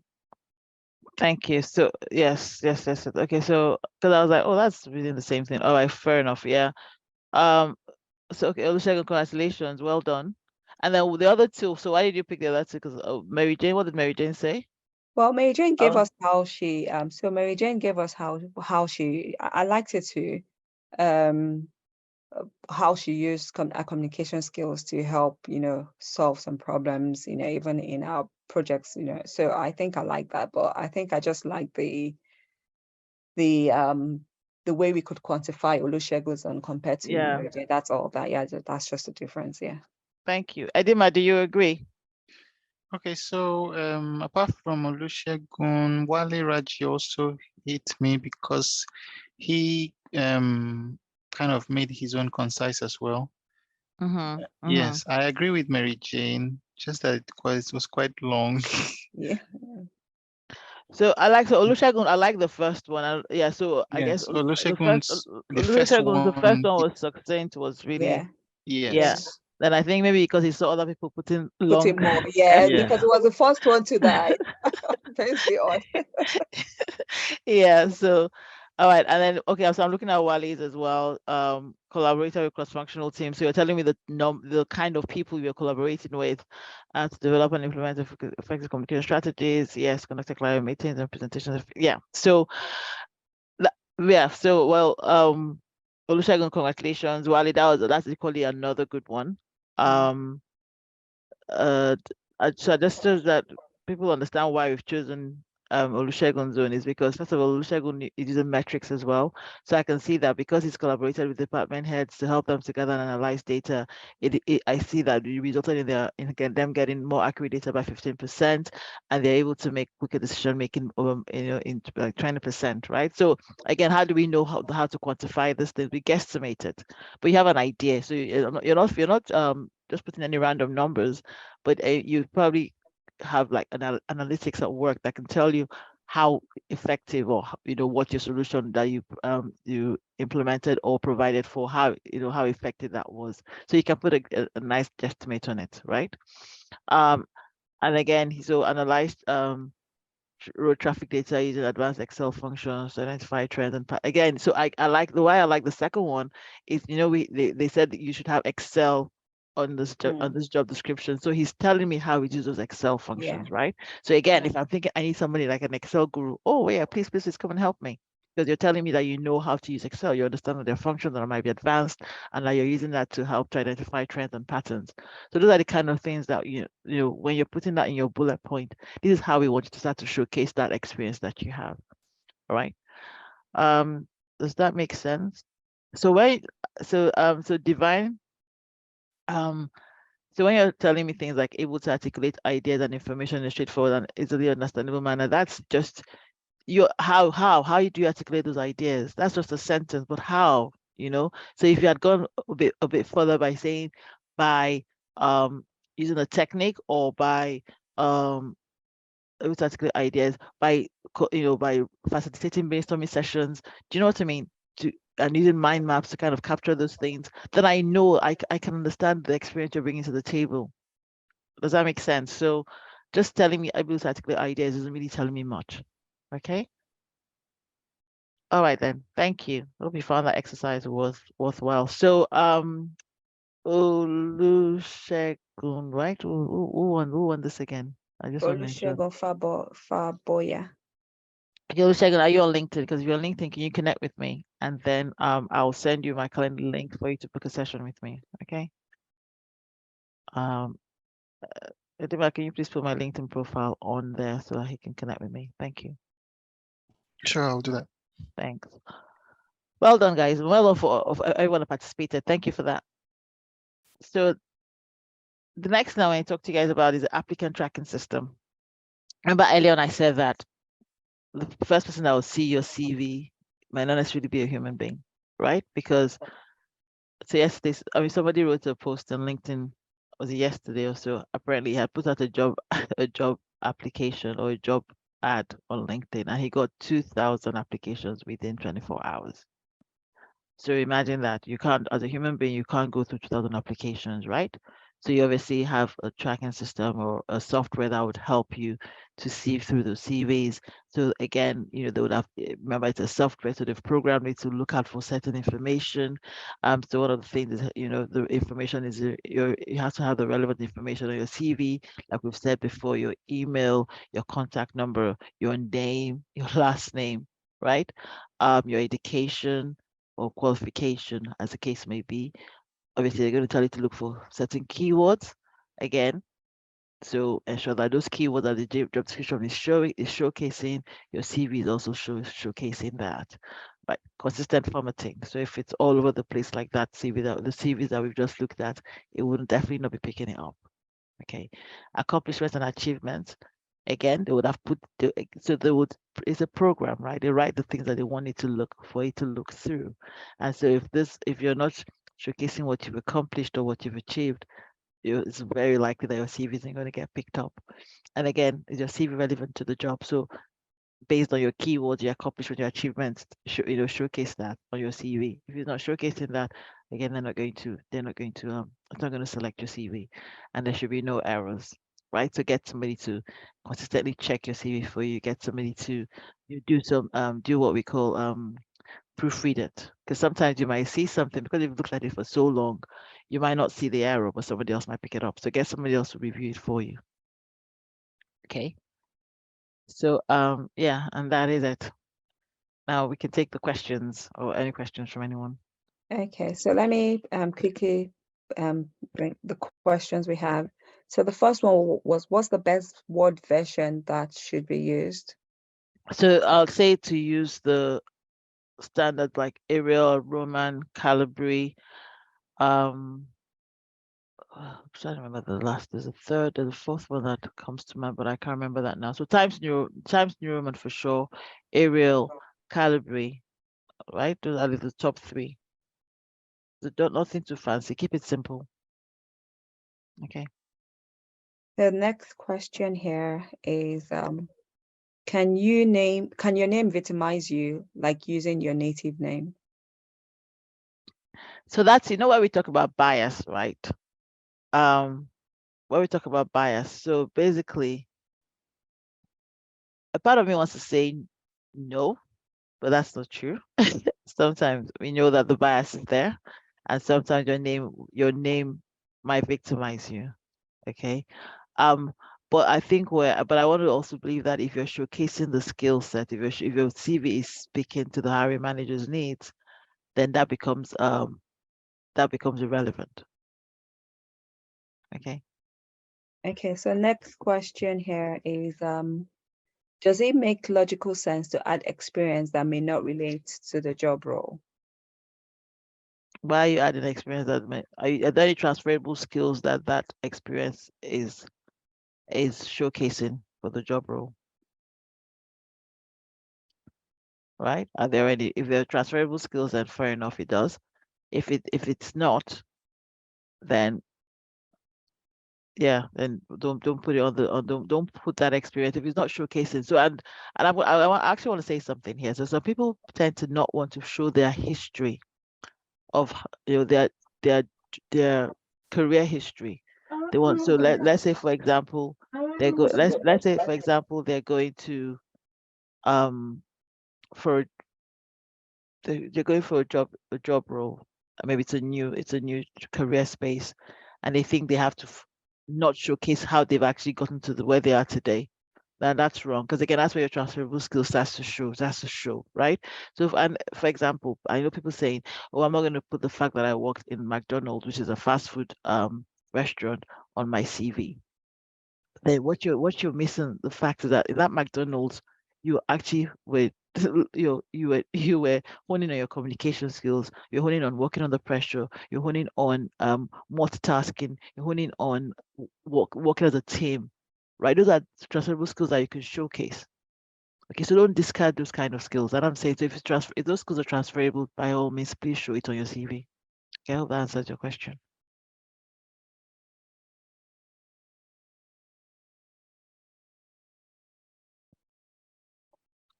Thank you. So yes. Okay. So because I was like, oh, that's really the same thing. All right, fair enough. Yeah. Um. So okay, Olusegun, congratulations. Well done. And then the other two. So why did you pick the other two? Because Mary Jane. What did Mary Jane say? Well, Mary Jane gave Oh. us how she so Mary Jane gave us how she I liked it too. Um how she used her communication skills to help, solve some problems, even in our projects. So I think I like that, but I think I just like the the way we could quantify Olusegun's on compared to Yeah. Mary Jane. That's all that. Yeah, that's just the difference. Yeah. Thank you. Edima, do you agree? Okay, so apart from Olusegun, Wale Raji also hit me because he kind of made his own concise as well. Yes, I agree with Mary Jane, just that it was quite long. Yeah. So Olusegun. I like the first one. Yeah. So I guess Yes, the first the first Olusegun's the first one, one was succinct. Was really, Yeah. yeah. Yeah. yes, Then I think maybe because he saw other people putting Put long in more. Yeah, effort. because yeah. it was the first one to die. Thanks be on. Yeah. So, all right. And then, okay. So I'm looking at Wale's as well. Collaborator with cross-functional teams. So you're telling me the kind of people you're collaborating with to develop and implement effective communication strategies. Yes, conduct client meetings and presentations. Yeah. So, yeah. So, well, Olusegun, congratulations. Wale, that's equally another good one. Um, so just so that people understand why we've chosen Olusegun's zone is because first of all, Olusegun is using metrics as well. So I can see that because he's collaborated with department heads to help them together and analyze data, I see that it resulted them getting more accurate data by 15%, and they're able to make quicker decision making in like 20%, right? So again, how do we know how to quantify this thing? We guesstimate it, but you have an idea. So you're not just putting any random numbers, but you probably have like analytics at work that can tell you how effective or what your solution that you implemented or provided for, how effective that was, so you can put a nice estimate on it, right? And again, so analyzed road traffic data using advanced Excel functions to identify trends and again. So I like the way I like the second one is they said that you should have Excel on this job description. So he's telling me how he uses those Excel Yeah. functions, right? So again, Yeah. if I'm thinking I need somebody like an Excel guru, oh yeah, please come and help me. Because you're telling me that you know how to use Excel, you understand that there are functions that might be advanced, and that you're using that to help to identify trends and patterns. So those are the kind of things that when you're putting that in your bullet point, this is how we want you to start to showcase that experience that you have. All right. Does that make sense? So Divine, um, so when you're telling me things like able to articulate ideas and information in a straightforward and easily understandable manner, that's just how you do you articulate those ideas. That's just a sentence, but how, So if you had gone a bit further by saying by using a technique or by articulate ideas by by facilitating brainstorming sessions. Do you know what I mean? And using mind maps to kind of capture those things, then I know I can understand the experience you're bringing to the table. Does that make sense? So just telling me able to articulate ideas isn't really telling me much. Okay. All right then. Thank you. Hope you found that exercise worthwhile. So Olusegun, right? Who won this again? I just want to make sure. Olusegun Faboya. Okay, Olusegun, are you on LinkedIn? Because if you're on LinkedIn, can you connect with me? And then I'll send you my calendar link for you to book a session with me. Okay. Um, Edema, can you please put my LinkedIn profile on there so that he can connect with me? Thank you. Sure, I'll do that. Thanks. Well done, guys. Well done of everyone who participated. Thank you for that. So the next thing I want to talk to you guys about is the applicant tracking system. Remember earlier on I said that the first person that will see your CV might not necessarily be a human being, right? Because so yesterday, I mean, somebody wrote a post on LinkedIn, was it yesterday or so? Apparently, he had put out a job a job application or a job ad on LinkedIn, and he got 2,000 applications within 24 hours. So imagine that you can't, as a human being, you can't go through 2,000 applications, right? So you obviously have a tracking system or a software that would help you to sieve through those CVs. So again, they would have, remember it's a software, so they've programmed it to look out for certain information. So one of the things is, the information is you have to have the relevant information on your CV, like we've said before, your email, your contact number, your name, your last name, right? Your education or qualification, as the case may be. Obviously, they're going to tell you to look for certain keywords again. So ensure that those keywords that the job description is showcasing, your CV is also showcasing that. Right, consistent formatting. So if it's all over the place like that the CVs that we've just looked at, it wouldn't definitely not be picking it up. Okay, accomplishments and achievements. Again, they would have put it's a program, right? They write the things that they want it to look through. And so if you're not showcasing what you've accomplished or what you've achieved, it's very likely that your CV isn't going to get picked up. And again, is your CV relevant to the job? So based on your keywords, your accomplishment, your achievements, showcase that on your CV. If you're not showcasing that, again, it's not going to select your CV, and there should be no errors, right? So get somebody to consistently check your CV for you. Get somebody to do what we call proofread it, because sometimes you might see something because you've looked at it for so long, you might not see the error, but somebody else might pick it up. So get somebody else to review it for you. Okay. So yeah, and that is it. Now we can take the questions or any questions from anyone. Okay, so let me quickly bring the questions we have. So the first one was, what's the best Word version that should be used? So I'll say to use the standard like Arial, Roman, Calibri. I'm trying to remember the last. There's a third and the fourth one that comes to mind, but I can't remember that now. So Times New Roman for sure, Arial, Calibri, right? Those are the top three. So nothing too fancy. Keep it simple. Okay. The next question here is, can your name victimize you, like using your native name? So that's, where we talk about bias, right? Where we talk about bias. So basically, a part of me wants to say no, but that's not true. Sometimes we know that the bias is there, and sometimes your name might victimize you. Okay. But I think but I want to also believe that if you're showcasing the skill set, if your CV is speaking to the hiring manager's needs, then that becomes irrelevant. Okay. Okay, so next question here is, does it make logical sense to add experience that may not relate to the job role? Why are you adding experience are there any transferable skills that experience is showcasing for the job role? Right? Are there any, if there are transferable skills, then fair enough, it does. If it's not, then yeah, then don't put it on don't put that experience if it's not showcasing. So I actually want to say something here. So some people tend to not want to show their history of their career history. They want, so let's say for example let's say for example they're going to for they're going for a job role. Maybe it's a new career space, and they think they have to not showcase how they've actually gotten to where they are today. Now that's wrong, because again, that's where your transferable skills starts to show, right? So for example, I know people saying, oh, I'm not going to put the fact that I worked in McDonald's, which is a fast food restaurant, on my CV. Then what you're missing, the fact is that in that McDonald's, you actually were you were honing on your communication skills, you're honing on working under pressure, you're honing on multitasking, you're honing on working as a team, right? Those are transferable skills that you can showcase. Okay, so don't discard those kind of skills. And I'm saying, so if those skills are transferable, by all means, please show it on your CV. Okay, I hope that answers your question.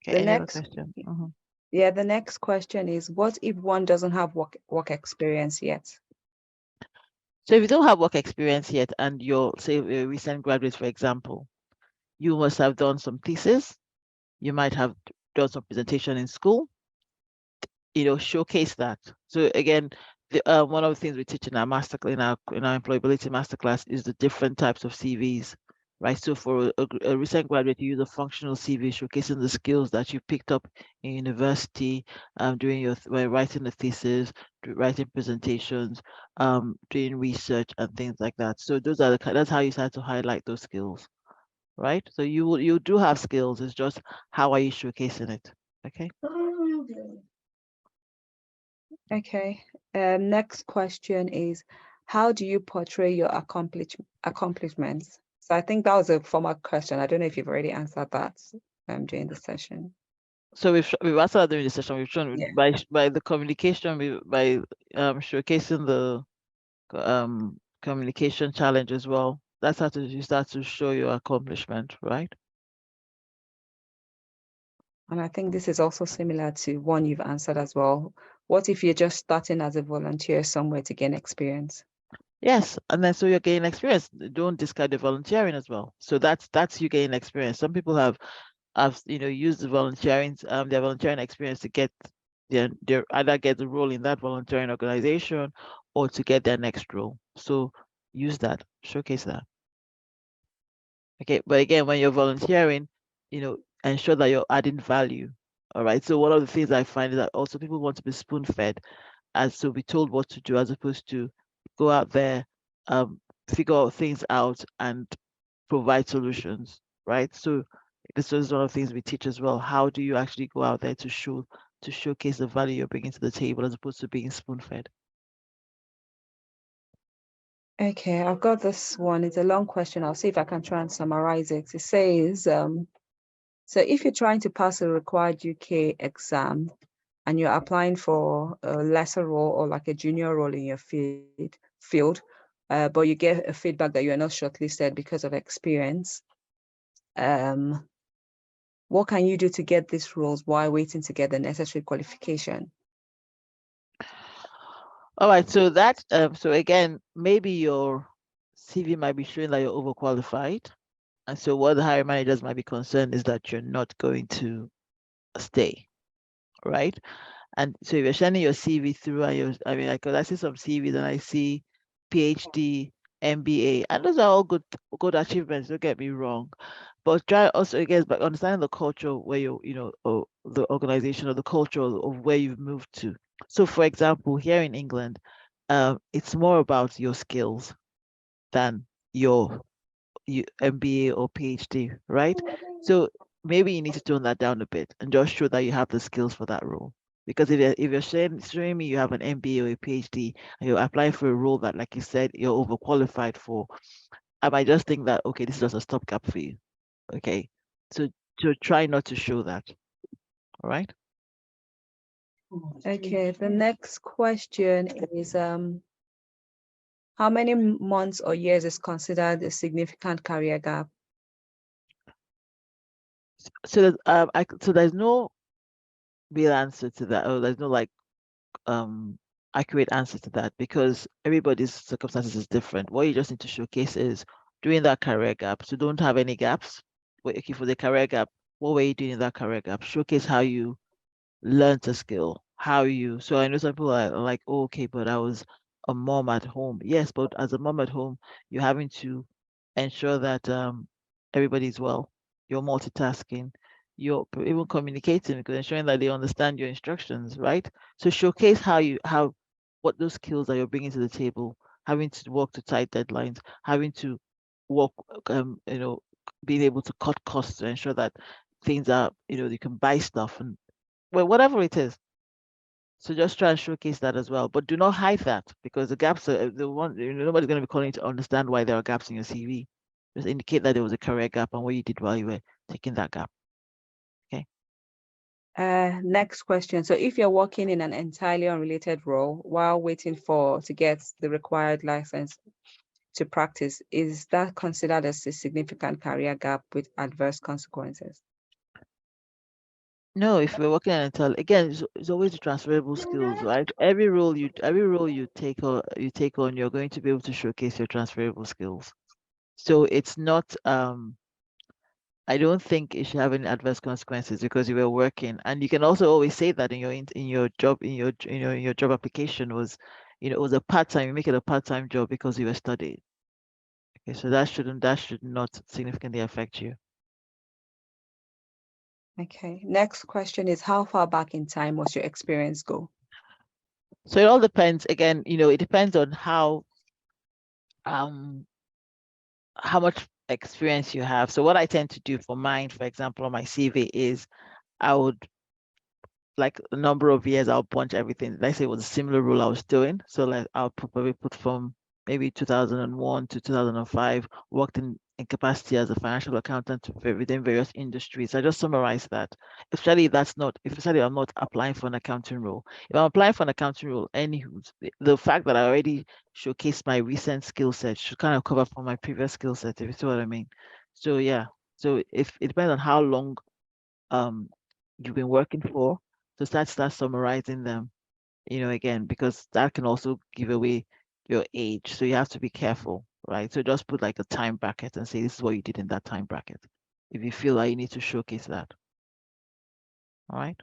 Okay, The any other next, question? yeah, the next question is, what if one doesn't have work experience yet? So if you don't have work experience yet, and you're, say, a recent graduate, for example, you must have done some thesis, you might have done some presentation in school, showcase that. So again, one of the things we teach in our in our employability masterclass is the different types of CVs, right? So for a recent graduate, you use a functional CV showcasing the skills that you picked up in university, doing when writing the thesis, writing presentations, doing research and things like that. So that's how you start to highlight those skills, right? So you do have skills. It's just how are you showcasing it? Okay. Okay. Next question is, how do you portray your accomplishments? So I think that was a former question. I don't know if you've already answered that during the session. So we've answered that during the session. We've shown Yeah. by the communication, by showcasing the communication challenge as well. That's how you start to show your accomplishment, right? And I think this is also similar to one you've answered as well. What if you're just starting as a volunteer somewhere to gain experience? Yes, and then so you're gaining experience. Don't discard the volunteering as well. So that's you gaining experience. Some people have used the their volunteering experience to get their either get the role in that volunteering organization or to get their next role. So use that, showcase that. Okay, but again, when you're volunteering, ensure that you're adding value. All right. So one of the things I find is that also people want to be spoon fed, as to be told what to do, as opposed to go out there, figure things out and provide solutions. Right. So this is one of the things we teach as well. How do you actually go out there to showcase the value you're bringing to the table, as opposed to being spoon fed? Okay, I've got this one. It's a long question. I'll see if I can try and summarize it. It says, so if you're trying to pass a required UK exam and you're applying for a lesser role or like a junior role in your field, but you get a feedback that you're not shortlisted because of experience, what can you do to get these roles while waiting to get the necessary qualification? All right, so so again, maybe your CV might be showing that you're overqualified. And so what the hiring managers might be concerned is that you're not going to stay, right? And so if you're sending your CV through and because I see some CVs and I see PhD, MBA, and those are all good achievements, don't get me wrong. But try also, again, by understanding the culture where or the organization or the culture of where you've moved to. So for example, here in England, it's more about your skills than your MBA or PhD, right? So maybe you need to tone that down a bit and just show that you have the skills for that role. Because if you're showing me you have an MBA or a PhD and you're applying for a role that, like you said, you're overqualified for, I might just think that, okay, this is just a stopgap for you. Okay. So try not to show that. All right. Okay, the next question is, how many months or years is considered a significant career gap? So there's no real answer to that. Or there's no accurate answer to that, because everybody's circumstances is different. What you just need to showcase is during that career gap. So don't have any gaps. But okay, for the career gap, what were you doing in that career gap? Showcase how you learned a skill, so I know some people are like, oh, okay, but I was a mom at home. Yes, but as a mom at home, you're having to ensure that everybody's well. You're multitasking. You're even communicating, because ensuring that they understand your instructions, right? So showcase what those skills that you're bringing to the table, having to work to tight deadlines, having to work, being able to cut costs to ensure that things are, you can buy stuff and well, whatever it is. So just try and showcase that as well, but do not hide that, because the gaps are the one, nobody's going to be calling to understand why there are gaps in your CV. Just indicate that there was a career gap and what you did while you were taking that gap. Okay. Next question. So if you're working in an entirely unrelated role while waiting to get the required license to practice, is that considered as a significant career gap with adverse consequences? No, if we're working on again, it's always the transferable skills, right? Every role you take on, you're going to be able to showcase your transferable skills. So it's not I don't think it should have any adverse consequences because you were working, and you can also always say that in your job in your job application was, it was a part-time. You make it a part-time job because you were studying. Okay, so that should not significantly affect you. Okay. Next question is, how far back in time must your experience go? So it all depends. Again, it depends on how much experience you have. So what I tend to do for mine, for example, on my CV is I would, like, a number of years, I'll punch everything. Let's say it was a similar role I was doing. So like I'll probably put from maybe 2001 to 2005, worked in capacity as a financial accountant within various industries. I just summarize that. Especially I'm not applying for an accounting role. If I'm applying for an accounting role, the fact that I already showcased my recent skill set should kind of cover for my previous skill set, if you see what I mean. So yeah. So if it depends on how long you've been working for, to start summarizing them, again, because that can also give away your age. So you have to be careful, right? So just put like a time bracket and say this is what you did in that time bracket, if you feel like you need to showcase that. All right.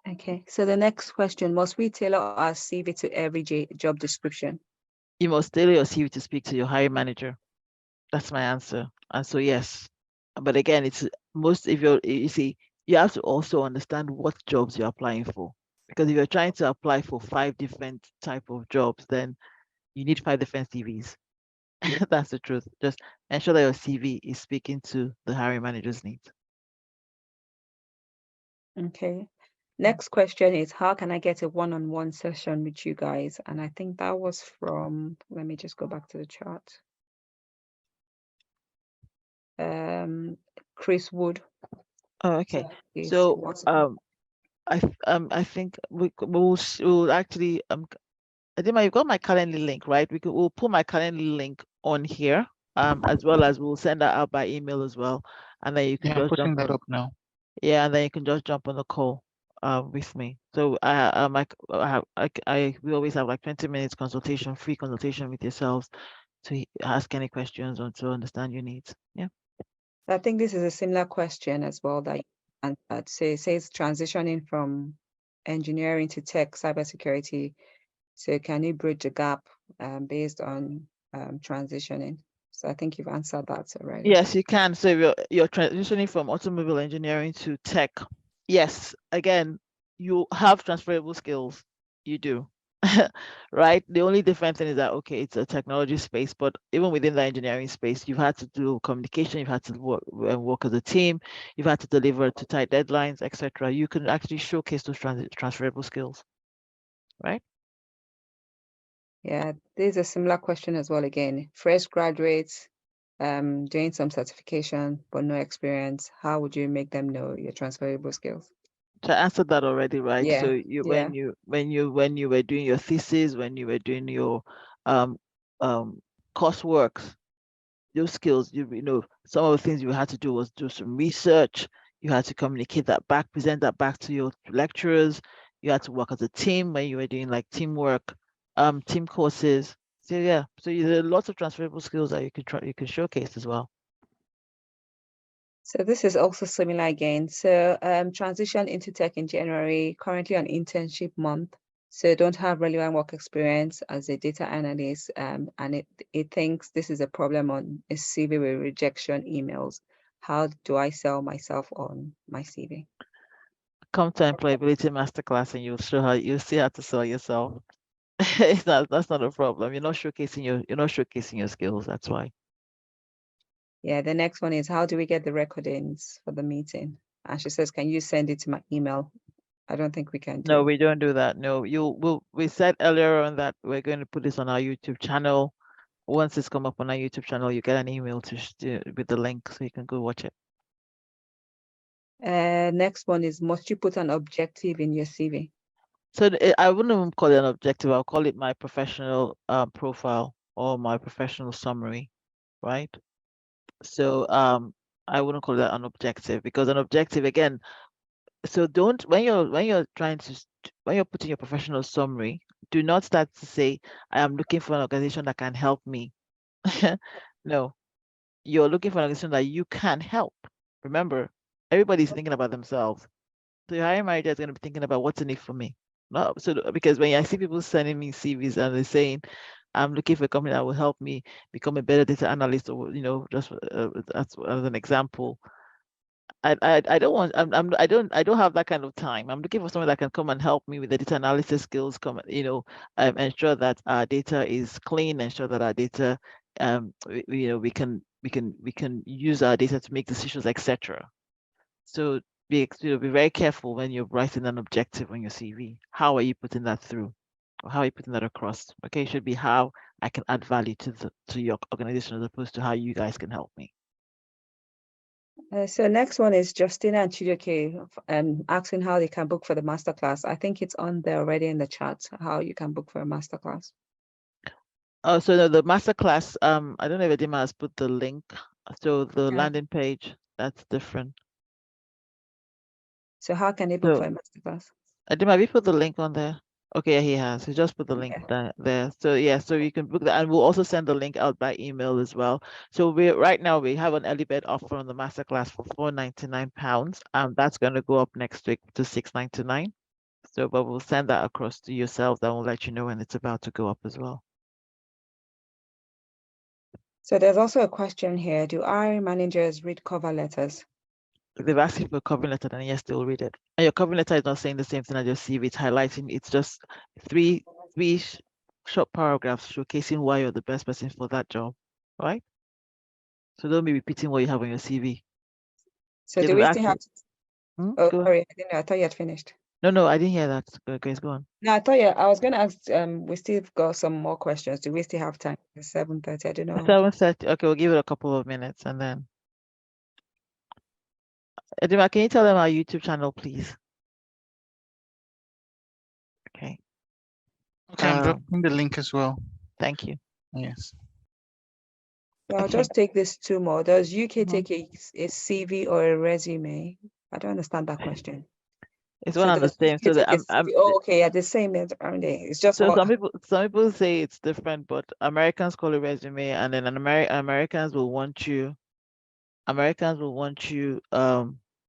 Okay. So the next question, must we tailor our CV to every job description? You must tailor your CV to speak to your hiring manager. That's my answer. And so yes, but again, it's most if you see, you have to also understand what jobs you're applying for. Because if you're trying to apply for 5 different type of jobs, then you need 5 different CVs. That's the truth. Just ensure that your CV is speaking to the hiring manager's needs. Okay. Next question is, how can I get a one-on-one session with you guys? And I think that was from, let me just go back to the chart. Chris Wood. Oh, okay. Is So what's I think we'll actually Adima, you've got my Calendly link, right? We'll put my Calendly link on here, as well as we'll send that out by email as well, and then you can Yeah, I'm just putting jump that on. up now. Yeah, and then you can just jump on the call with me. So we always have like 20 minutes free consultation with yourselves to ask any questions or to understand your needs. Yeah. I think this is a similar question as well that you answered. So it says transitioning from engineering to tech cybersecurity. So can you bridge the gap based on transitioning? So I think you've answered that already. Yes, you can. So you're transitioning from automobile engineering to tech. Yes, again, you have transferable skills. You do. Right? The only different thing is that, okay, it's a technology space, but even within the engineering space, you've had to do communication, you've had to work as a team, you've had to deliver to tight deadlines, etc. You can actually showcase those transferable skills, right? Yeah, there's a similar question as well. Again, fresh graduates doing some certification but no experience. How would you make them know your transferable skills? So I answered that already, right? Yeah, So yeah. when you were doing your thesis, when you were doing your um coursework, those skills, some of the things you had to do was do some research. You had to communicate that back, present that back to your lecturers. You had to work as a team when you were doing like teamwork, team courses. So yeah, so there are lots of transferable skills that you can showcase as well. So this is also similar again. So transition into tech in January, currently on internship month. So don't have relevant work experience as a data analyst, and it thinks this is a problem on a CV with rejection emails. How do I sell myself on my CV? Come to Employability Masterclass and you'll see how to sell yourself. That's not a problem. You're not showcasing your skills. That's why. Yeah, the next one is, how do we get the recordings for the meeting? And she says, can you send it to my email? I don't think we can do. No, we don't do that. No, we said earlier on that we're going to put this on our YouTube channel. Once it's come up on our YouTube channel, you get an email with the link so you can go watch it. Next one is, must you put an objective in your CV? So I wouldn't even call it an objective. I'll call it my professional profile or my professional summary, right? So I wouldn't call that an objective, because an objective, again, so don't, when you're putting your professional summary, do not start to say, I am looking for an organization that can help me. No, you're looking for an organization that you can help. Remember, everybody's thinking about themselves. So your hiring manager is going to be thinking about what's in it for me. No, so because when I see people sending me CVs and they're saying, I'm looking for a company that will help me become a better data analyst, or just as an example, I don't want, I don't have that kind of time. I'm looking for someone that can come and help me with the data analysis skills, come, ensure that our data is clean, ensure that our data, we can use our data to make decisions, etc. So be very careful when you're writing an objective on your CV. How are you putting that through? Or how are you putting that across? Okay, it should be how I can add value to your organization, as opposed to how you guys can help me. So next one is Justina and Chidoke asking how they can book for the masterclass. I think it's on there already in the chat, how you can book for a masterclass. Oh, so the masterclass, I don't know if Edima has put the link. So the Yeah. landing page, that's different. So how can they book So for a masterclass? Edima, have you put the link on there? Okay, yeah, he has. He just put the link there. So yeah, so you can book that, and we'll also send the link out by email as well. So right now we have an early bird offer on the masterclass for £499. That's going to go up next week to £699. So, but we'll send that across to yourselves, and we'll let you know when it's about to go up as well. So there's also a question here. Do hiring managers read cover letters? If they've asked you for a cover letter, then yes, they'll read it. And your cover letter is not saying the same thing as your CV. It's highlighting. It's just three short paragraphs showcasing why you're the best person for that job, right? So don't be repeating what you have on your CV. So do we still have to... Oh, sorry, I thought you had finished. No, I didn't hear that. Grace, go on. No, I thought I was going to ask, we still got some more questions. Do we still have time? It's 7:30, I don't know. 7:30, okay, we'll give it a couple of minutes and then. Edima, can you tell them our YouTube channel, please? Okay. Okay, I'm dropping the link as well. Thank you. Yes. So I'll just take this two more. Does UK take a CV or a resume? I don't understand that question. It's one and the same. So okay, yeah, the same, aren't they? It's just so some people say it's different, but Americans call it resume, and then Americans will want you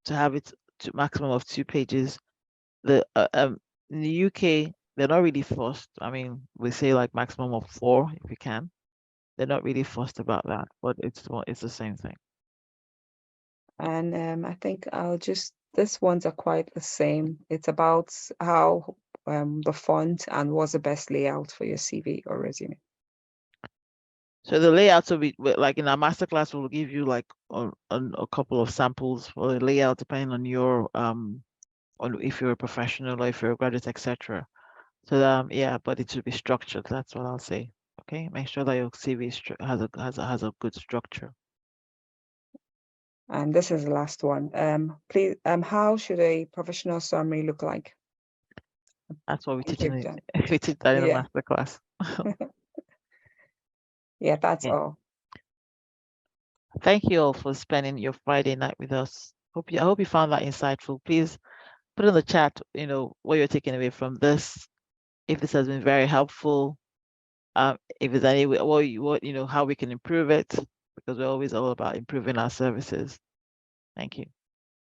to have it to maximum of 2 pages. In the UK, they're not really fussed. I mean, we say like maximum of 4 if you can. They're not really fussed about that, but it's the same thing. And I think this ones are quite the same. It's about how the font and what's the best layout for your CV or resume. So the layout will be like in our masterclass, we'll give you like a couple of samples for the layout, depending on your on if you're a professional or if you're a graduate, etc. So yeah, but it should be structured. That's what I'll say. Okay, make sure that your CV has a good structure. And this is the last one. Please, how should a professional summary look like? That's what we teach in the masterclass. Yeah, that's all. Thank you all for spending your Friday night with us. I hope you found that insightful. Please put in the chat, what you're taking away from this. If this has been very helpful, if there's any way, how we can improve it, because we're always all about improving our services. Thank you.